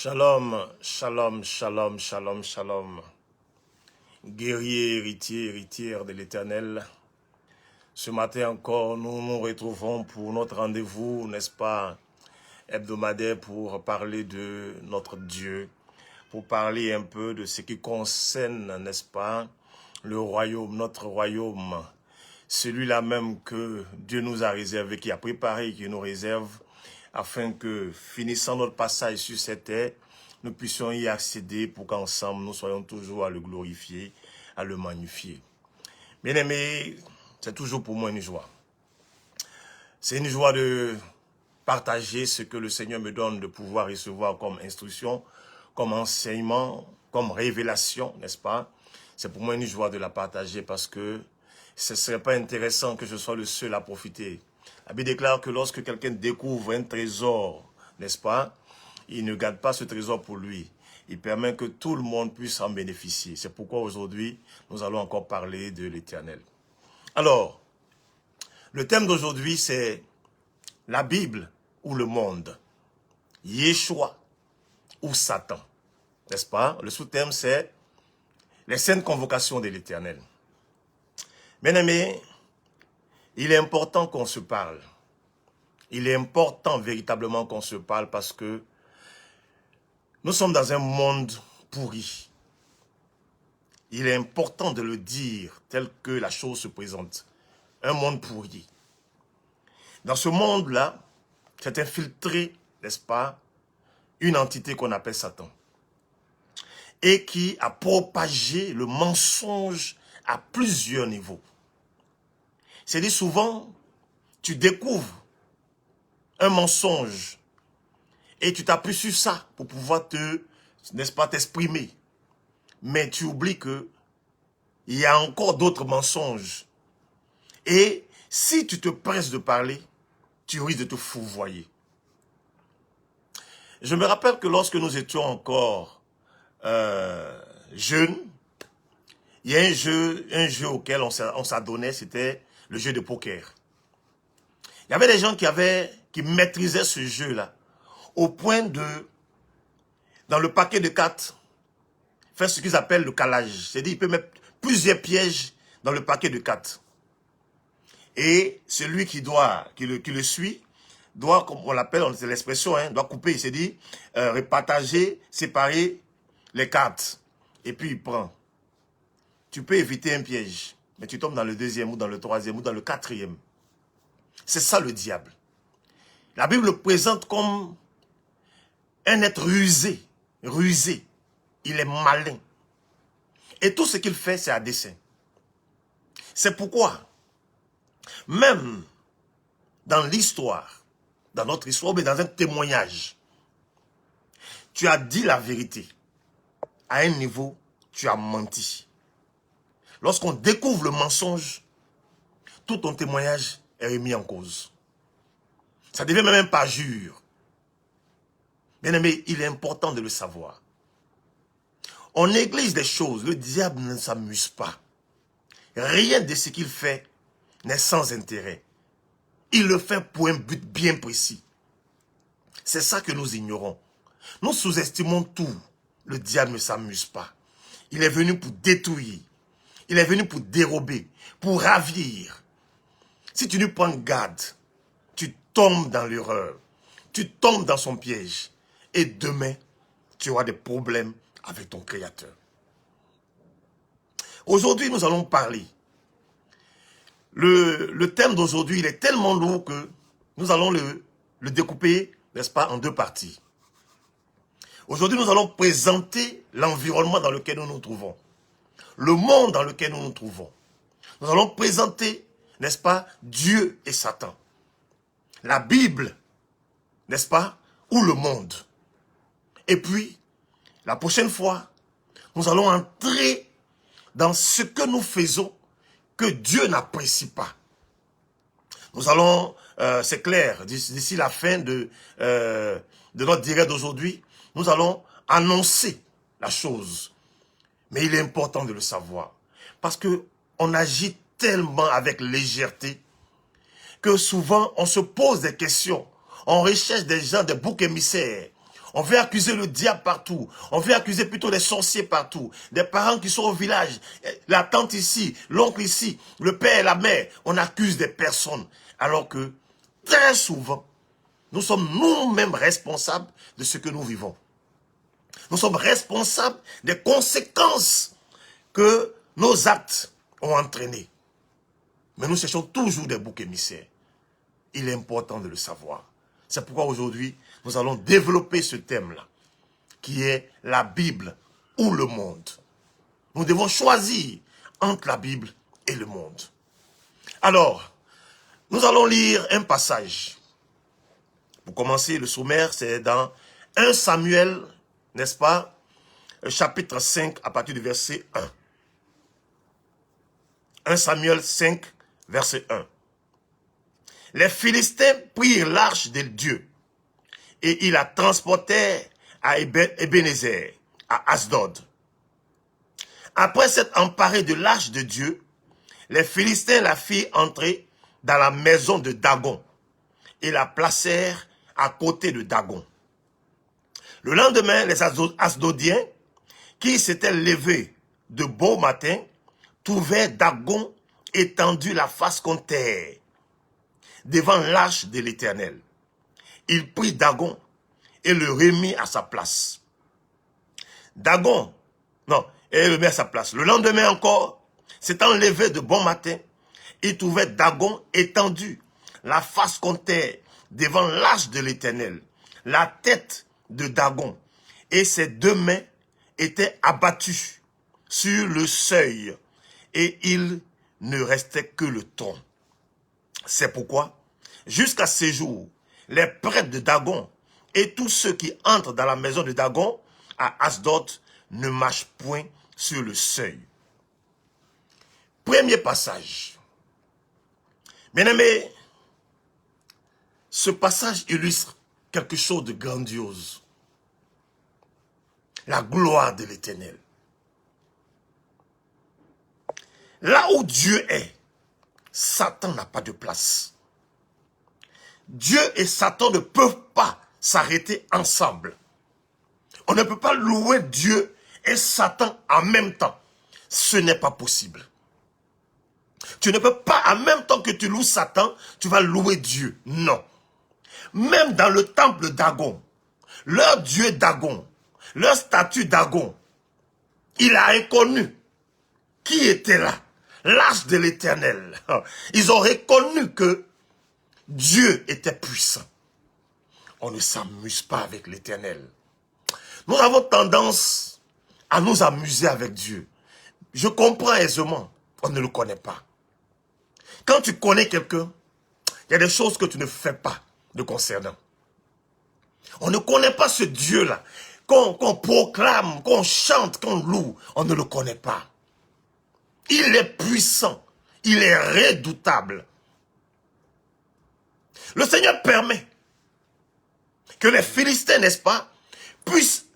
Shalom, shalom, shalom, shalom, shalom. Guerrier, héritier, héritière de l'Éternel. Ce matin encore, nous nous retrouvons pour notre rendez-vous, n'est-ce pas, hebdomadaire pour parler de notre Dieu, pour parler un peu de ce qui concerne, n'est-ce pas, le royaume, notre royaume, celui-là même que Dieu nous a réservé, qui a préparé, qui nous réserve, afin que, finissant notre passage sur cette terre, nous puissions y accéder pour qu'ensemble, nous soyons toujours à le glorifier, à le magnifier. Bien-aimés, c'est toujours pour moi une joie. C'est une joie de partager ce que le Seigneur me donne de pouvoir recevoir comme instruction, comme enseignement, comme révélation, n'est-ce pas? C'est pour moi une joie de la partager parce que ce ne serait pas intéressant que je sois le seul à profiter. La Bible déclare que lorsque quelqu'un découvre un trésor, n'est-ce pas, il ne garde pas ce trésor pour lui. Il permet que tout le monde puisse en bénéficier. C'est pourquoi aujourd'hui, nous allons encore parler de l'Éternel. Alors, le thème d'aujourd'hui, c'est la Bible ou le monde, Yeshua ou Satan, n'est-ce pas? Le sous-thème, c'est les saintes convocations de l'Éternel. Bien-aimés, il est important qu'on se parle. Il est important véritablement qu'on se parle parce que nous sommes dans un monde pourri. Il est important de le dire tel que la chose se présente. Un monde pourri. Dans ce monde-là, c'est infiltré, n'est-ce pas, une entité qu'on appelle Satan. Et qui a propagé le mensonge à plusieurs niveaux. C'est-à-dire souvent, tu découvres un mensonge et tu t'appuies sur ça pour pouvoir n'est-ce pas, t'exprimer. Mais tu oublies que il y a encore d'autres mensonges. Et si tu te presses de parler, tu risques de te fourvoyer. Je me rappelle que lorsque nous étions encore jeunes, il y a un jeu auquel on s'adonnait, c'était le jeu de poker. Il y avait des gens qui maîtrisaient ce jeu-là, au point de, dans le paquet de cartes, faire ce qu'ils appellent le calage. C'est-à-dire, il peut mettre plusieurs pièges dans le paquet de cartes. Et celui qui le suit, doit, comme on l'appelle, c'est l'expression, doit couper, il s'est dit, repartager, séparer les cartes. Et puis il prend. Tu peux éviter un piège, mais tu tombes dans le deuxième, ou dans le troisième, ou dans le quatrième. C'est ça le diable. La Bible le présente comme un être rusé. Il est malin. Et tout ce qu'il fait, c'est à dessein. C'est pourquoi, même dans l'histoire, dans notre histoire, mais dans un témoignage, tu as dit la vérité. À un niveau, tu as menti. Lorsqu'on découvre le mensonge, tout ton témoignage est remis en cause. Ça devient même un parjure. Bien aimé, il est important de le savoir. On néglige des choses, le diable ne s'amuse pas. Rien de ce qu'il fait n'est sans intérêt. Il le fait pour un but bien précis. C'est ça que nous ignorons. Nous sous-estimons tout. Le diable ne s'amuse pas. Il est venu pour détruire. Il est venu pour dérober, pour ravir. Si tu ne prends garde, tu tombes dans l'erreur. Tu tombes dans son piège. Et demain, tu auras des problèmes avec ton Créateur. Aujourd'hui, nous allons parler. Le thème d'aujourd'hui, il est tellement lourd que nous allons le découper, n'est-ce pas, en deux parties. Aujourd'hui, nous allons présenter l'environnement dans lequel nous nous trouvons. Le monde dans lequel nous nous trouvons. Nous allons présenter, n'est-ce pas, Dieu et Satan. La Bible, n'est-ce pas, ou le monde. Et puis, la prochaine fois, nous allons entrer dans ce que nous faisons que Dieu n'apprécie pas. Nous allons, c'est clair, d'ici la fin de notre direct d'aujourd'hui, nous allons annoncer la chose. Mais il est important de le savoir. Parce qu'on agit tellement avec légèreté que souvent on se pose des questions. On recherche des gens, des boucs émissaires. On veut accuser le diable partout. On veut accuser plutôt les sorciers partout. Des parents qui sont au village. La tante ici, l'oncle ici, le père et la mère. On accuse des personnes. Alors que, très souvent, nous sommes nous-mêmes responsables de ce que nous vivons. Nous sommes responsables des conséquences que nos actes ont entraînées. Mais nous cherchons toujours des boucs émissaires. Il est important de le savoir. C'est pourquoi aujourd'hui, nous allons développer ce thème-là, qui est la Bible ou le monde. Nous devons choisir entre la Bible et le monde. Alors, nous allons lire un passage. Pour commencer, le sommaire, c'est dans 1 Samuel, n'est-ce pas, chapitre 5, à partir du verset 1. 1 Samuel 5, verset 1. Les Philistins prirent l'arche de Dieu et ils la transportèrent à Ebenezer, à Asdod. Après s'être emparés de l'arche de Dieu, les Philistins la firent entrer dans la maison de Dagon et la placèrent à côté de Dagon. Le lendemain, les Asdodiens, qui s'étaient levés de bon matin, trouvèrent Dagon étendu la face contre terre, devant l'arche de l'Éternel. Il prit Dagon et le remit à sa place. Et le mit à sa place. Le lendemain encore, s'étant levé de bon matin, il trouvait Dagon étendu, la face contre terre, devant l'arche de l'Éternel. La tête de Dagon et ses deux mains étaient abattues sur le seuil, et il ne restait que le tronc. C'est pourquoi, jusqu'à ce jour, les prêtres de Dagon et tous ceux qui entrent dans la maison de Dagon à Asdod ne marchent point sur le seuil. Premier passage. Bien-aimés, ce passage illustre quelque chose de grandiose. La gloire de l'Éternel. Là où Dieu est, Satan n'a pas de place. Dieu et Satan ne peuvent pas s'arrêter ensemble. On ne peut pas louer Dieu et Satan en même temps. Ce n'est pas possible. Tu ne peux pas, en même temps que tu loues Satan, tu vas louer Dieu. Non. Même dans le temple Dagon, leur dieu Dagon, leur statue Dagon, il a reconnu qui était là. L'arche de l'Éternel. Ils ont reconnu que Dieu était puissant. On ne s'amuse pas avec l'Éternel. Nous avons tendance à nous amuser avec Dieu. Je comprends aisément, on ne le connaît pas. Quand tu connais quelqu'un, il y a des choses que tu ne fais pas de concernant. On ne connaît pas ce Dieu-là, qu'on proclame, qu'on chante, qu'on loue. On ne le connaît pas. Il est puissant, il est redoutable. Le Seigneur permet que les Philistins, n'est-ce pas, puissent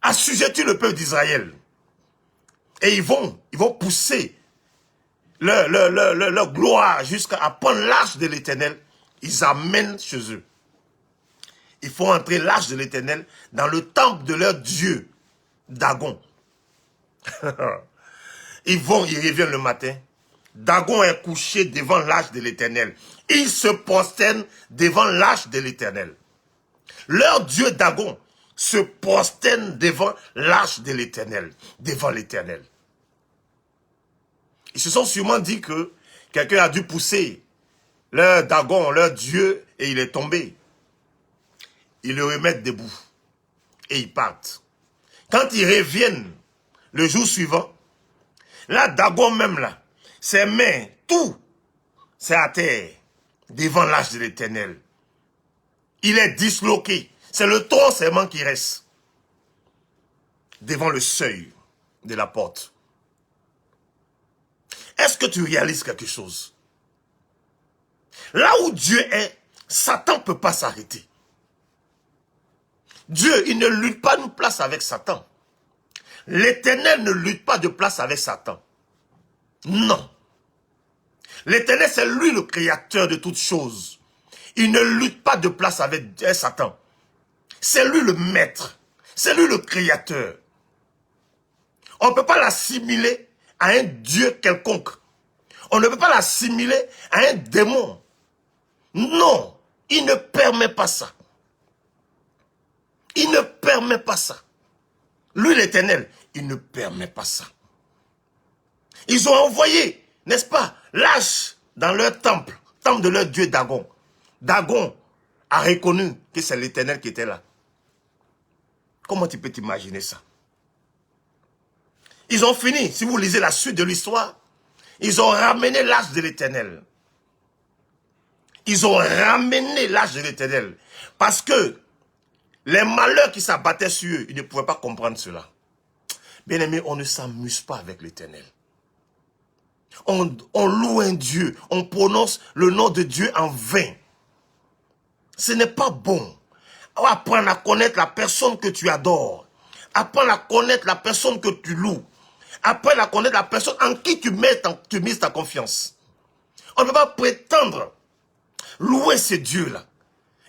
assujettir le peuple d'Israël. Et ils vont pousser leur gloire jusqu'à prendre l'arche de l'Éternel. Ils amènent chez eux. Il faut entrer l'arche de l'Éternel dans le temple de leur Dieu, Dagon. Ils reviennent le matin. Dagon est couché devant l'arche de l'Éternel. Ils se prosternent devant l'arche de l'Éternel. Leur Dieu Dagon se prosterne devant l'arche de l'Éternel, devant l'Éternel. Ils se sont sûrement dit que quelqu'un a dû pousser leur Dagon, leur Dieu, et il est tombé. Ils le remettent debout et ils partent. Quand ils reviennent le jour suivant, là, Dagon même là, ses mains, tout, c'est à terre, devant l'arche de l'Éternel. Il est disloqué. C'est le tronc seulement qui reste devant le seuil de la porte. Est-ce que tu réalises quelque chose? Là où Dieu est, Satan ne peut pas s'arrêter. Dieu, il ne lutte pas une place avec Satan. L'Éternel ne lutte pas de place avec Satan. Non. L'Éternel, c'est lui le créateur de toutes choses. Il ne lutte pas de place avec Satan. C'est lui le maître. C'est lui le créateur. On ne peut pas l'assimiler à un Dieu quelconque. On ne peut pas l'assimiler à un démon. Non, il ne permet pas ça. Il ne permet pas ça. Lui, l'Éternel, il ne permet pas ça. Ils ont envoyé, n'est-ce pas, l'âge dans leur temple de leur dieu Dagon. Dagon a reconnu que c'est l'Éternel qui était là. Comment tu peux t'imaginer ça? Ils ont fini, si vous lisez la suite de l'histoire, ils ont ramené l'âge de l'Éternel. Ils ont ramené l'âge de l'Éternel. Parce que les malheurs qui s'abattaient sur eux, ils ne pouvaient pas comprendre cela. Bien aimé, on ne s'amuse pas avec l'Éternel. On loue un Dieu, on prononce le nom de Dieu en vain. Ce n'est pas bon. Apprendre à connaître la personne que tu adores. Apprendre à connaître la personne que tu loues. Apprendre à connaître la personne en qui tu mises ta confiance. On ne peut pas prétendre louer ce Dieu-là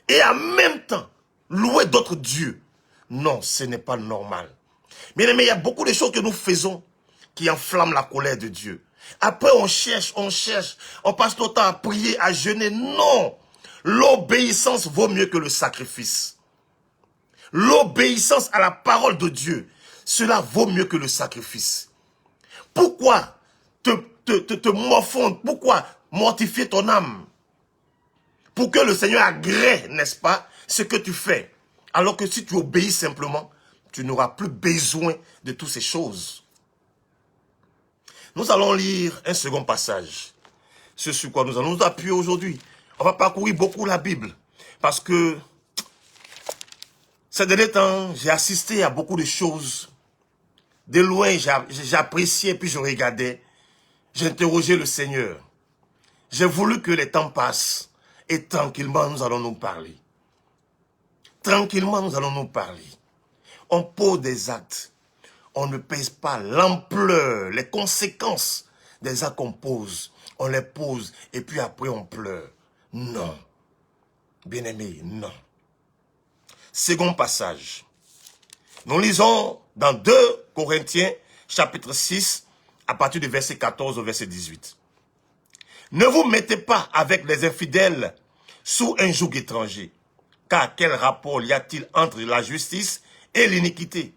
et en même temps louer d'autres dieux. Non, ce n'est pas normal. Bien aimé, il y a beaucoup de choses que nous faisons qui enflamment la colère de Dieu. Après, on cherche, on passe notre temps à prier, à jeûner. Non, l'obéissance vaut mieux que le sacrifice. L'obéissance à la parole de Dieu, cela vaut mieux que le sacrifice. Pourquoi te morfondre? Pourquoi mortifier ton âme? Pour que le Seigneur agrée, n'est-ce pas, ce que tu fais. Alors que si tu obéis simplement, tu n'auras plus besoin de toutes ces choses. Nous allons lire un second passage. Ce sur quoi nous allons nous appuyer aujourd'hui. On va parcourir beaucoup la Bible. Parce que ces derniers temps, j'ai assisté à beaucoup de choses. De loin, j'appréciais, puis je regardais. J'interrogeais le Seigneur. J'ai voulu que les temps passent. Et tranquillement, nous allons nous parler. Tranquillement, nous allons nous parler. On pose des actes. On ne pèse pas l'ampleur, les conséquences des actes qu'on pose. On les pose et puis après on pleure. Non. Bien-aimé, non. Second passage. Nous lisons dans 2 Corinthiens, chapitre 6, à partir du verset 14 au verset 18. Ne vous mettez pas avec les infidèles sous un joug étranger. Car quel rapport y a-t-il entre la justice et l'iniquité?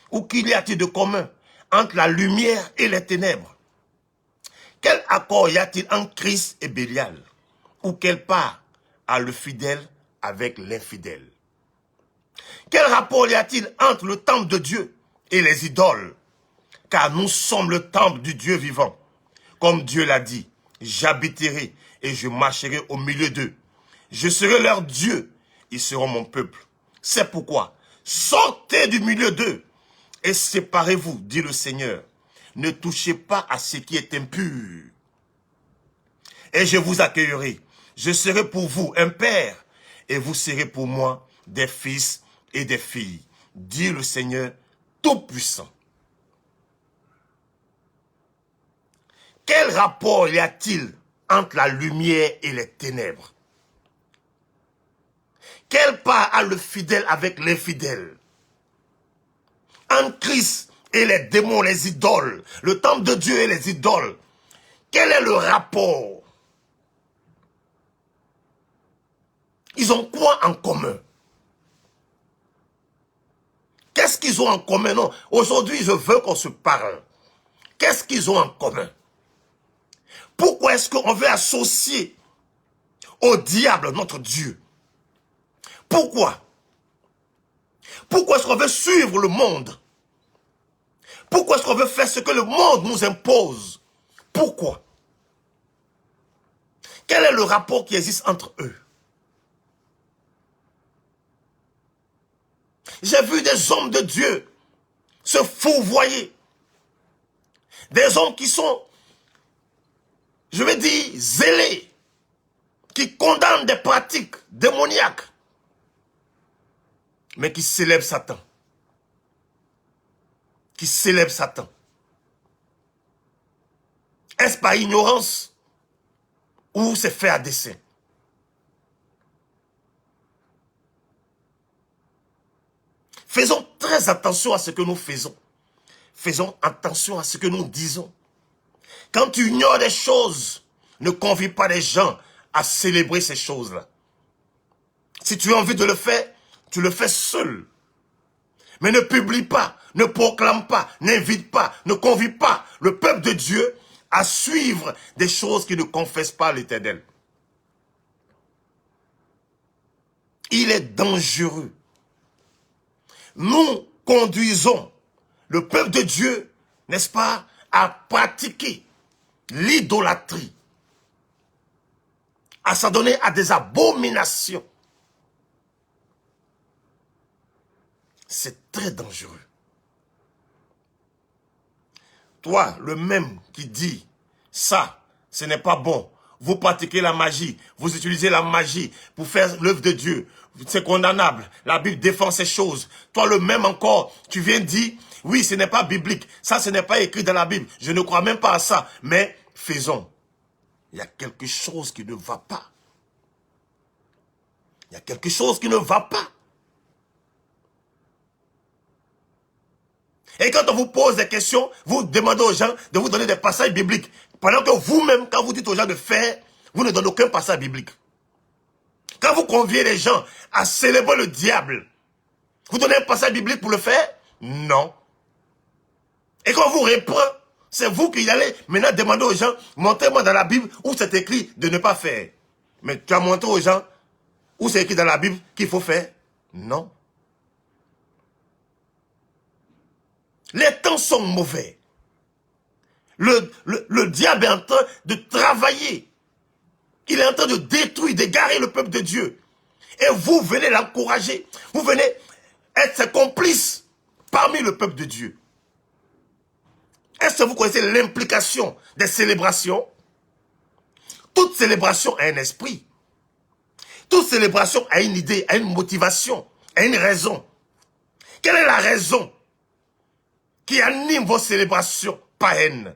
Ou qu'il y a-t-il de commun entre la lumière et les ténèbres? Quel accord y a-t-il entre Christ et Bélial? Ou quelle part a le fidèle avec l'infidèle? Quel rapport y a-t-il entre le temple de Dieu et les idoles? Car nous sommes le temple du Dieu vivant. Comme Dieu l'a dit, j'habiterai et je marcherai au milieu d'eux. Je serai leur Dieu, ils seront mon peuple. C'est pourquoi, sortez du milieu d'eux et séparez-vous, dit le Seigneur. Ne touchez pas à ce qui est impur. Et je vous accueillerai. Je serai pour vous un père, et vous serez pour moi des fils et des filles, dit le Seigneur Tout-Puissant. Quel rapport y a-t-il entre la lumière et les ténèbres? Quelle part a le fidèle avec l'infidèle? Entre Christ et les démons, les idoles, le temple de Dieu et les idoles, quel est le rapport? Ils ont quoi en commun? Qu'est-ce qu'ils ont en commun? Non, aujourd'hui, je veux qu'on se parle. Qu'est-ce qu'ils ont en commun? Pourquoi est-ce qu'on veut associer au diable notre Dieu? Pourquoi? Pourquoi est-ce qu'on veut suivre le monde? Pourquoi est-ce qu'on veut faire ce que le monde nous impose? Pourquoi? Quel est le rapport qui existe entre eux? J'ai vu des hommes de Dieu se fourvoyer. Des hommes qui sont, je vais dire, zélés, qui condamnent des pratiques démoniaques, mais qui célèbrent Satan. Qui célèbrent Satan. Est-ce par ignorance ou c'est fait à dessein? Faisons très attention à ce que nous faisons. Faisons attention à ce que nous disons. Quand tu ignores des choses, ne convie pas les gens à célébrer ces choses-là. Si tu as envie de le faire, tu le fais seul. Mais ne publie pas, ne proclame pas, n'invite pas, ne convie pas le peuple de Dieu à suivre des choses qui ne confessent pas l'Éternel. Il est dangereux. Nous conduisons le peuple de Dieu, n'est-ce pas, à pratiquer l'idolâtrie, à s'adonner à des abominations. C'est très dangereux. Toi, le même qui dit ça, ce n'est pas bon. Vous pratiquez la magie, vous utilisez la magie pour faire l'œuvre de Dieu. C'est condamnable. La Bible défend ces choses. Toi, le même encore, tu viens dire, oui, ce n'est pas biblique. Ça, ce n'est pas écrit dans la Bible. Je ne crois même pas à ça. Mais faisons. Il y a quelque chose qui ne va pas. Il y a quelque chose qui ne va pas. Et quand on vous pose des questions, vous demandez aux gens de vous donner des passages bibliques. Pendant que vous-même, quand vous dites aux gens de faire, vous ne donnez aucun passage biblique. Quand vous conviez les gens à célébrer le diable, vous donnez un passage biblique pour le faire? Non. Et quand on vous reprend, c'est vous qui allez maintenant demander aux gens, montrez-moi dans la Bible où c'est écrit de ne pas faire. Mais tu as montré aux gens où c'est écrit dans la Bible qu'il faut faire? Non. Les temps sont mauvais. Le diable est en train de travailler. Il est en train de détruire, d'égarer le peuple de Dieu. Et vous venez l'encourager. Vous venez être ses complices parmi le peuple de Dieu. Est-ce que vous connaissez l'implication des célébrations? Toute célébration a un esprit. Toute célébration a une idée, a une motivation, a une raison. Quelle est la raison qui anime vos célébrations païennes?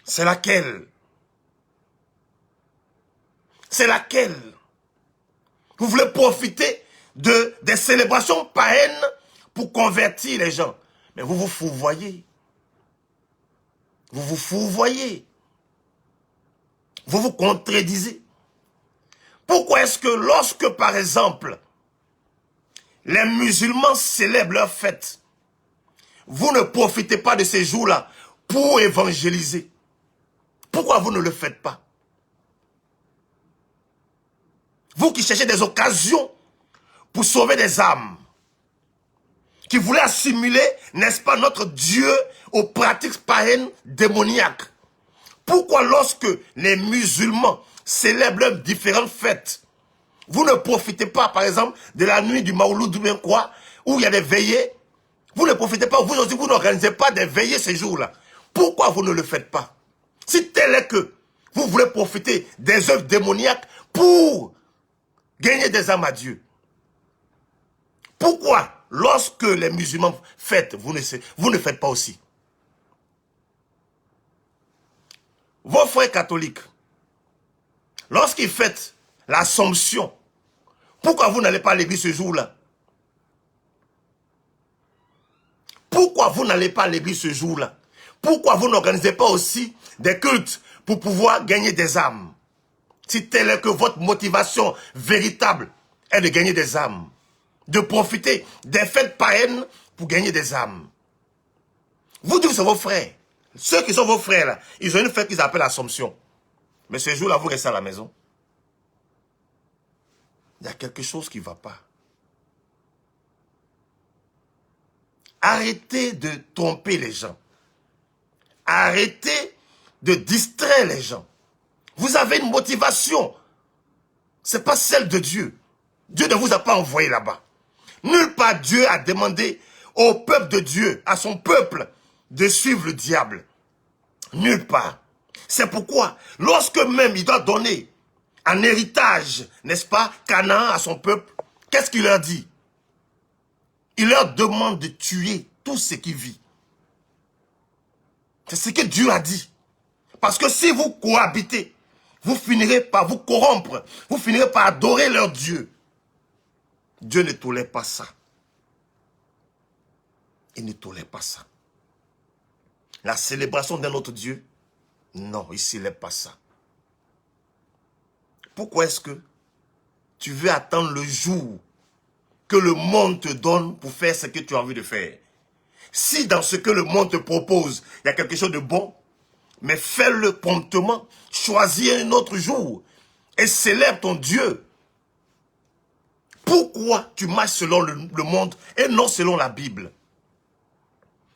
C'est laquelle? C'est laquelle? Vous voulez profiter des célébrations païennes pour convertir les gens. Mais vous vous fourvoyez. Vous vous fourvoyez. Vous vous contredisez. Pourquoi est-ce que lorsque, par exemple, les musulmans célèbrent leur fête, vous ne profitez pas de ces jours-là pour évangéliser? Pourquoi vous ne le faites pas? Vous qui cherchez des occasions pour sauver des âmes, qui voulez assimiler, n'est-ce pas, notre Dieu aux pratiques païennes démoniaques. Pourquoi lorsque les musulmans célèbrent leurs différentes fêtes, vous ne profitez pas, par exemple, de la nuit du Maouloud ou bien quoi, où il y a des veillées? Vous ne profitez pas, vous aussi, vous n'organisez pas des veillées ces jours-là. Pourquoi vous ne le faites pas? Si tel est que vous voulez profiter des œuvres démoniaques pour gagner des âmes à Dieu, pourquoi, lorsque les musulmans fêtent, vous ne faites pas aussi? Vos frères catholiques, lorsqu'ils fêtent l'Assomption, pourquoi vous n'allez pas à l'église ce jour-là? Pourquoi vous n'allez pas à l'église ce jour-là? Pourquoi vous n'organisez pas aussi des cultes pour pouvoir gagner des âmes? Si tel est que votre motivation véritable est de gagner des âmes, de profiter des fêtes païennes pour gagner des âmes. Vous dites que c'est vos frères. Ceux qui sont vos frères là, ils ont une fête qu'ils appellent l'Assomption. Mais ce jour-là, vous restez à la maison. Il y a quelque chose qui ne va pas. Arrêtez de tromper les gens. Arrêtez de distraire les gens. Vous avez une motivation. Ce n'est pas celle de Dieu. Dieu ne vous a pas envoyé là-bas. Nulle part Dieu a demandé au peuple de Dieu, à son peuple, de suivre le diable. Nulle part. C'est pourquoi, lorsque même il doit donner un héritage, n'est-ce pas, Canaan à son peuple, qu'est-ce qu'il leur dit? Il leur demande de tuer tout ce qui vit. C'est ce que Dieu a dit. Parce que si vous cohabitez, vous finirez par vous corrompre. Vous finirez par adorer leur Dieu. Dieu ne tolère pas ça. Il ne tolère pas ça. La célébration d'un autre Dieu, non, il ne célèbre pas ça. Pourquoi est-ce que tu veux attendre le jour que le monde te donne pour faire ce que tu as envie de faire? Si dans ce que le monde te propose, il y a quelque chose de bon, mais fais-le promptement. Choisis un autre jour et célèbre ton Dieu. Pourquoi tu marches selon le monde et non selon la Bible?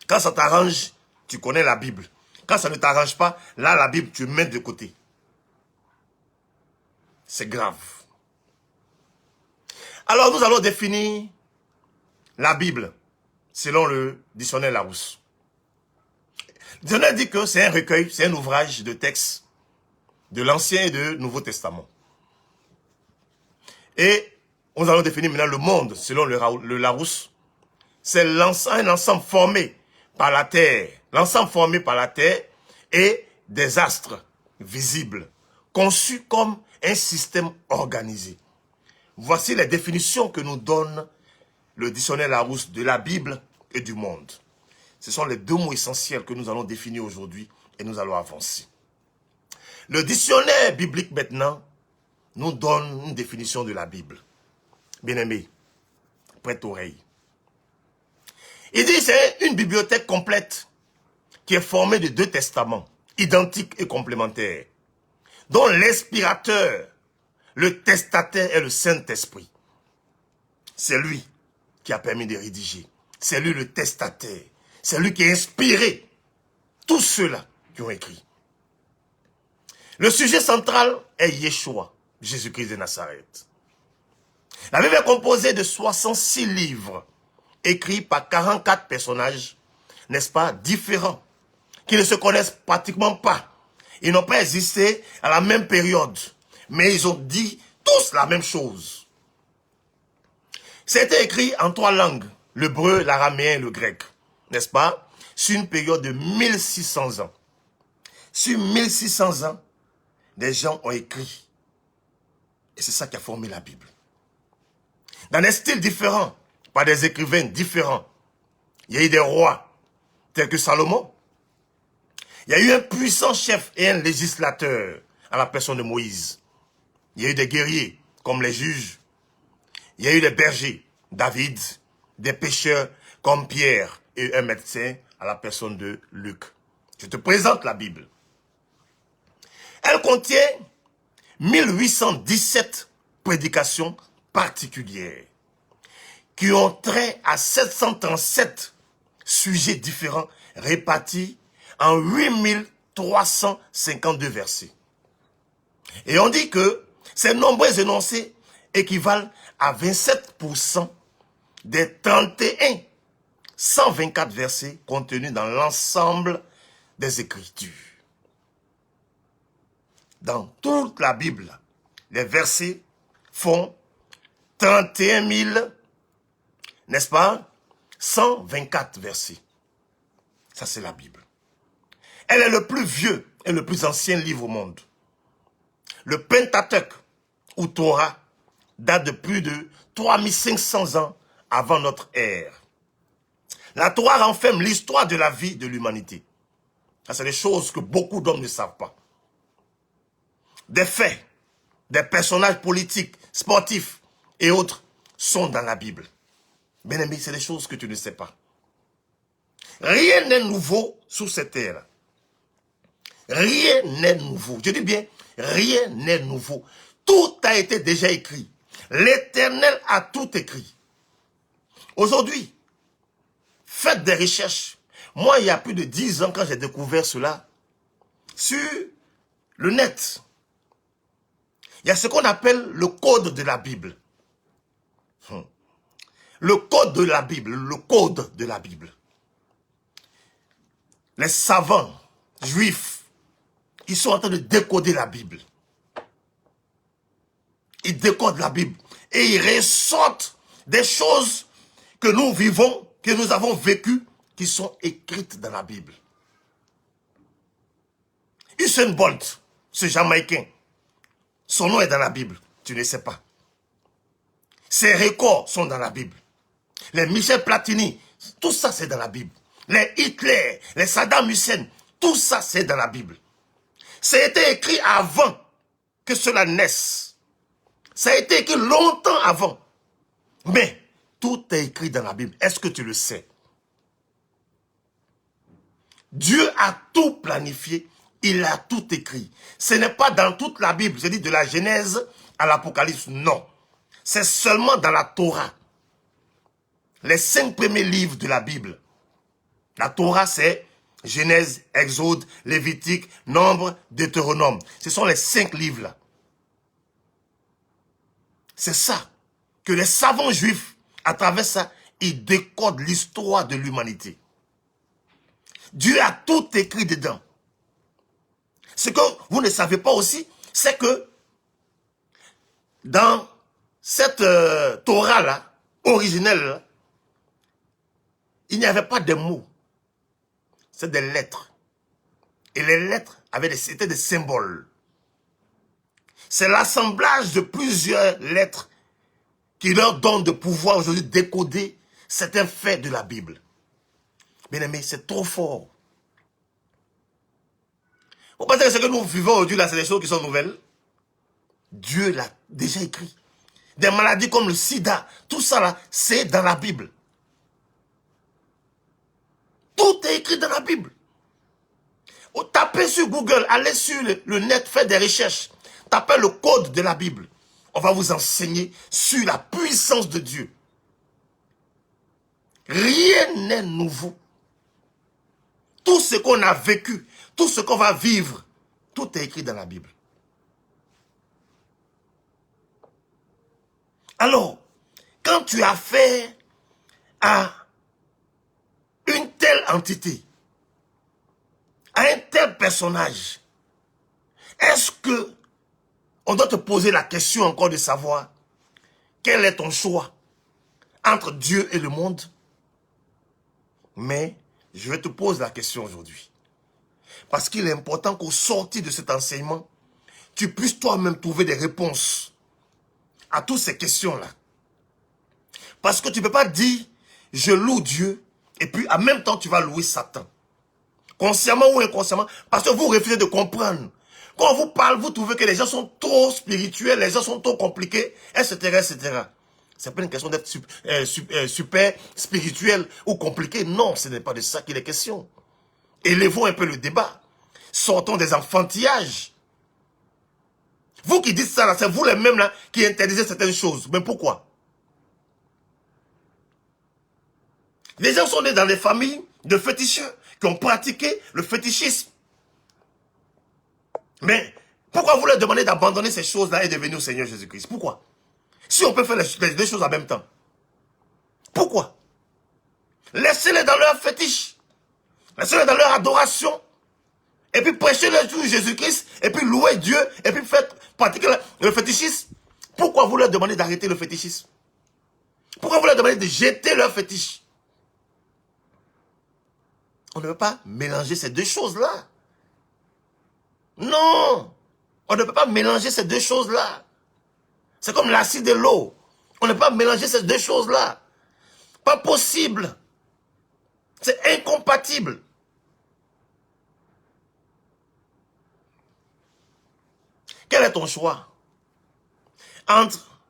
Quand ça t'arrange, tu connais la Bible. Quand ça ne t'arrange pas, là, la Bible, tu mets de côté. C'est grave. Alors, nous allons définir la Bible selon le dictionnaire Larousse. Le dictionnaire dit que c'est un recueil, c'est un ouvrage de textes de l'Ancien et du Nouveau Testament. Et nous allons définir maintenant le monde selon le Larousse. C'est un ensemble formé par la Terre. L'ensemble formé par la Terre et des astres visibles, conçus comme un système organisé. Voici les définitions que nous donne le dictionnaire Larousse de la Bible et du monde. Ce sont les deux mots essentiels que nous allons définir aujourd'hui et nous allons avancer. Le dictionnaire biblique maintenant nous donne une définition de la Bible. Bien-aimé, prête oreille. Il dit que c'est une bibliothèque complète qui est formée de 2 testaments, identiques et complémentaires, dont l'inspirateur, le testataire est le Saint-Esprit. C'est lui qui a permis de rédiger. C'est lui le testataire. C'est lui qui a inspiré tous ceux-là qui ont écrit. Le sujet central est Yeshua, Jésus-Christ de Nazareth. La Bible est composée de 66 livres, écrits par 44 personnages, n'est-ce pas, différents, qui ne se connaissent pratiquement pas. Ils n'ont pas existé à la même période, mais ils ont dit tous la même chose. C'était écrit en 3 langues, l'hébreu, l'araméen et le grec, n'est-ce pas, sur une période de 1600 ans. Sur 1600 ans, des gens ont écrit. Et c'est ça qui a formé la Bible. Dans des styles différents, par des écrivains différents. Il y a eu des rois, tels que Salomon. Il y a eu un puissant chef et un législateur, à la personne de Moïse. Il y a eu des guerriers, comme les juges. Il y a eu des bergers, David, des pêcheurs, comme Pierre, et un médecin, à la personne de Luc. Je te présente la Bible. Elle contient 1817 prédications particulières qui ont trait à 737 sujets différents répartis en 8352 versets. Et on dit que ces nombreux énoncés équivalent à 27% des 124 versets contenus dans l'ensemble des Écritures. Dans toute la Bible, les versets font 31 000, n'est-ce pas, 124 versets. Ça, c'est la Bible. Elle est le plus vieux et le plus ancien livre au monde. Le Pentateuque, ou Torah, date de plus de 3500 ans avant notre ère. La Torah renferme l'histoire de la vie de l'humanité. Ça, c'est des choses que beaucoup d'hommes ne savent pas. Des faits, des personnages politiques, sportifs et autres sont dans la Bible. Bien-aimé, c'est des choses que tu ne sais pas. Rien n'est nouveau sous cette terre. Rien n'est nouveau. Je dis bien, rien n'est nouveau. Tout a été déjà écrit. L'Éternel a tout écrit. Aujourd'hui, faites des recherches. Moi, il y a plus de 10 ans, quand j'ai découvert cela, sur le net, il y a ce qu'on appelle le code de la Bible. Le code de la Bible, le code de la Bible. Les savants juifs, ils sont en train de décoder la Bible. Ils décodent la Bible et ils ressortent des choses que nous vivons, que nous avons vécues, qui sont écrites dans la Bible. Usain Bolt, ce Jamaïcain, son nom est dans la Bible, tu ne sais pas. Ces records sont dans la Bible. Les Michel Platini, tout ça c'est dans la Bible. Les Hitler, les Saddam Hussein, tout ça c'est dans la Bible. Ça a été écrit avant que cela naisse. Ça a été écrit longtemps avant. Mais tout est écrit dans la Bible. Est-ce que tu le sais? Dieu a tout planifié. Il a tout écrit. Ce n'est pas dans toute la Bible. Je dis de la Genèse à l'Apocalypse. Non. C'est seulement dans la Torah. Les 5 premiers livres de la Bible. La Torah, c'est Genèse, Exode, Lévitique, Nombre, Deutéronome. Ce sont les 5 livres-là. C'est ça que les savants juifs, à travers ça, ils décodent l'histoire de l'humanité. Dieu a tout écrit dedans. Ce que vous ne savez pas aussi, c'est que dans cette Torah-là, originelle, là, il n'y avait pas de mots. C'est des lettres. Et les lettres étaient des symboles. C'est l'assemblage de plusieurs lettres qui leur donne de pouvoir aujourd'hui décoder certains faits de la Bible. Bien aimé, c'est trop fort. Vous pensez que ce que nous vivons aujourd'hui, là, c'est des choses qui sont nouvelles? Dieu l'a déjà écrit. Des maladies comme le sida, tout ça là, c'est dans la Bible. Tout est écrit dans la Bible. Tapez sur Google, allez sur le net, faites des recherches. Tapez le code de la Bible. On va vous enseigner sur la puissance de Dieu. Rien n'est nouveau. Tout ce qu'on a vécu, tout ce qu'on va vivre, tout est écrit dans la Bible. Alors, quand tu as affaire à une telle entité, à un tel personnage, est-ce que on doit te poser la question encore de savoir quel est ton choix entre Dieu et le monde? Mais je vais te poser la question aujourd'hui. Parce qu'il est important qu'au sortir de cet enseignement, tu puisses toi-même trouver des réponses à toutes ces questions-là. Parce que tu ne peux pas dire, je loue Dieu, et puis en même temps tu vas louer Satan. Consciemment ou inconsciemment, parce que vous refusez de comprendre. Quand on vous parle, vous trouvez que les gens sont trop spirituels, les gens sont trop compliqués, etc., etc. C'est pas une question d'être super spirituel ou compliqué. Non, ce n'est pas de ça qu'il est question. Élevons un peu le débat. Sortons des enfantillages. Vous qui dites ça, là, c'est vous les mêmes là qui interdisez certaines choses. Mais pourquoi? Les gens sont nés dans des familles de féticheurs qui ont pratiqué le fétichisme. Mais pourquoi vous leur demandez d'abandonner ces choses-là et de venir au Seigneur Jésus-Christ? Pourquoi? Si on peut faire les deux choses en même temps. Pourquoi? Laissez-les dans leur fétiche. Laissez-les dans leur adoration. Et puis prêchez-leur sur Jésus-Christ. Et puis louez Dieu. Et puis faites pratiquer le fétichisme. Pourquoi vous leur demandez d'arrêter le fétichisme? Pourquoi vous leur demandez de jeter leur fétiche? On ne peut pas mélanger ces deux choses-là. Non, on ne peut pas mélanger ces deux choses-là. C'est comme l'acide et l'eau. On ne peut pas mélanger ces deux choses-là. Pas possible. C'est incompatible. Quel est ton choix entre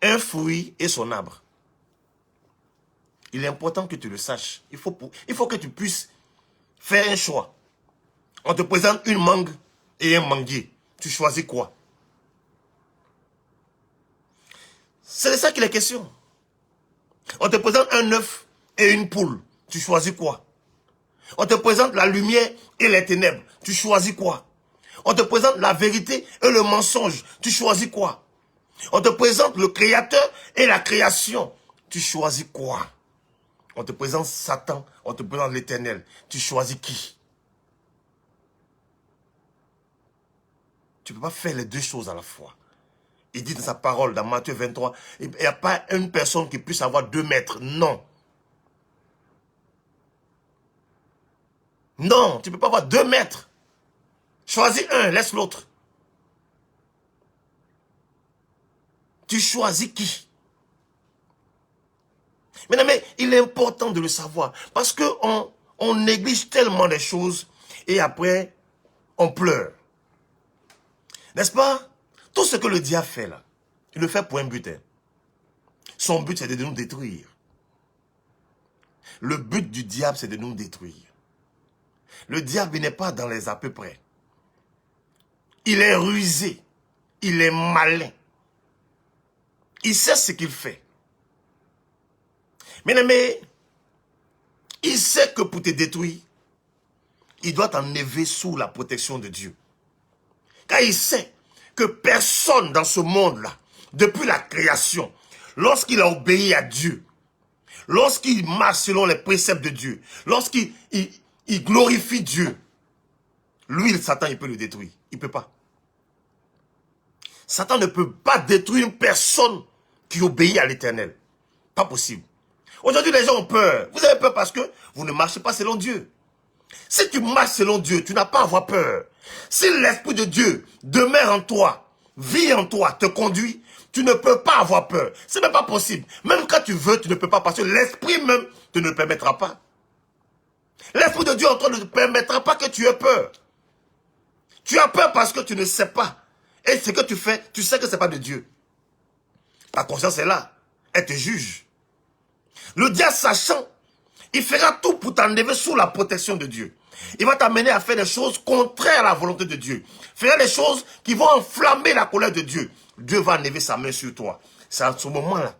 un fruit et son arbre? Il est important que tu le saches. Il faut que tu puisses faire un choix. On te présente une mangue et un manguier. Tu choisis quoi? C'est de ça qu'il est question. On te présente un œuf et une poule. Tu choisis quoi? On te présente la lumière et les ténèbres. Tu choisis quoi? On te présente la vérité et le mensonge. Tu choisis quoi? On te présente le créateur et la création. Tu choisis quoi? On te présente Satan, on te présente l'Éternel. Tu choisis qui? Tu ne peux pas faire les deux choses à la fois. Il dit dans sa parole, dans Matthieu 23, il n'y a pas une personne qui puisse avoir 2 maîtres. Non. Non, tu ne peux pas avoir 2 maîtres. Choisis un, laisse l'autre. Tu choisis qui? Mais il est important de le savoir. Parce qu'on néglige tellement les choses et après, on pleure. N'est-ce pas? Tout ce que le diable fait là, il le fait pour un but. Son but, c'est de nous détruire. Le but du diable, c'est de nous détruire. Le diable, il n'est pas dans les à peu près. Il est rusé. Il est malin. Il sait ce qu'il fait. Mais il sait que pour te détruire, il doit t'enlever sous la protection de Dieu. Car il sait que personne dans ce monde-là, depuis la création, lorsqu'il a obéi à Dieu, lorsqu'il marche selon les préceptes de Dieu, lorsqu'il glorifie Dieu, lui, Satan, il peut le détruire. Il ne peut pas. Satan ne peut pas détruire une personne qui obéit à l'Éternel. Pas possible. Aujourd'hui, les gens ont peur. Vous avez peur parce que vous ne marchez pas selon Dieu. Si tu marches selon Dieu, tu n'as pas à avoir peur. Si l'Esprit de Dieu demeure en toi, vit en toi, te conduit, tu ne peux pas avoir peur. Ce n'est même pas possible. Même quand tu veux, tu ne peux pas parce que l'Esprit même te ne le permettra pas. L'Esprit de Dieu en toi ne te permettra pas que tu aies peur. Tu as peur parce que tu ne sais pas. Et ce que tu fais, tu sais que ce n'est pas de Dieu. Ta conscience est là. Elle te juge. Le diable sachant, il fera tout pour t'enlever sous la protection de Dieu. Il va t'amener à faire des choses contraires à la volonté de Dieu. Faire des choses qui vont enflammer la colère de Dieu. Dieu va enlever sa main sur toi. C'est à ce moment-là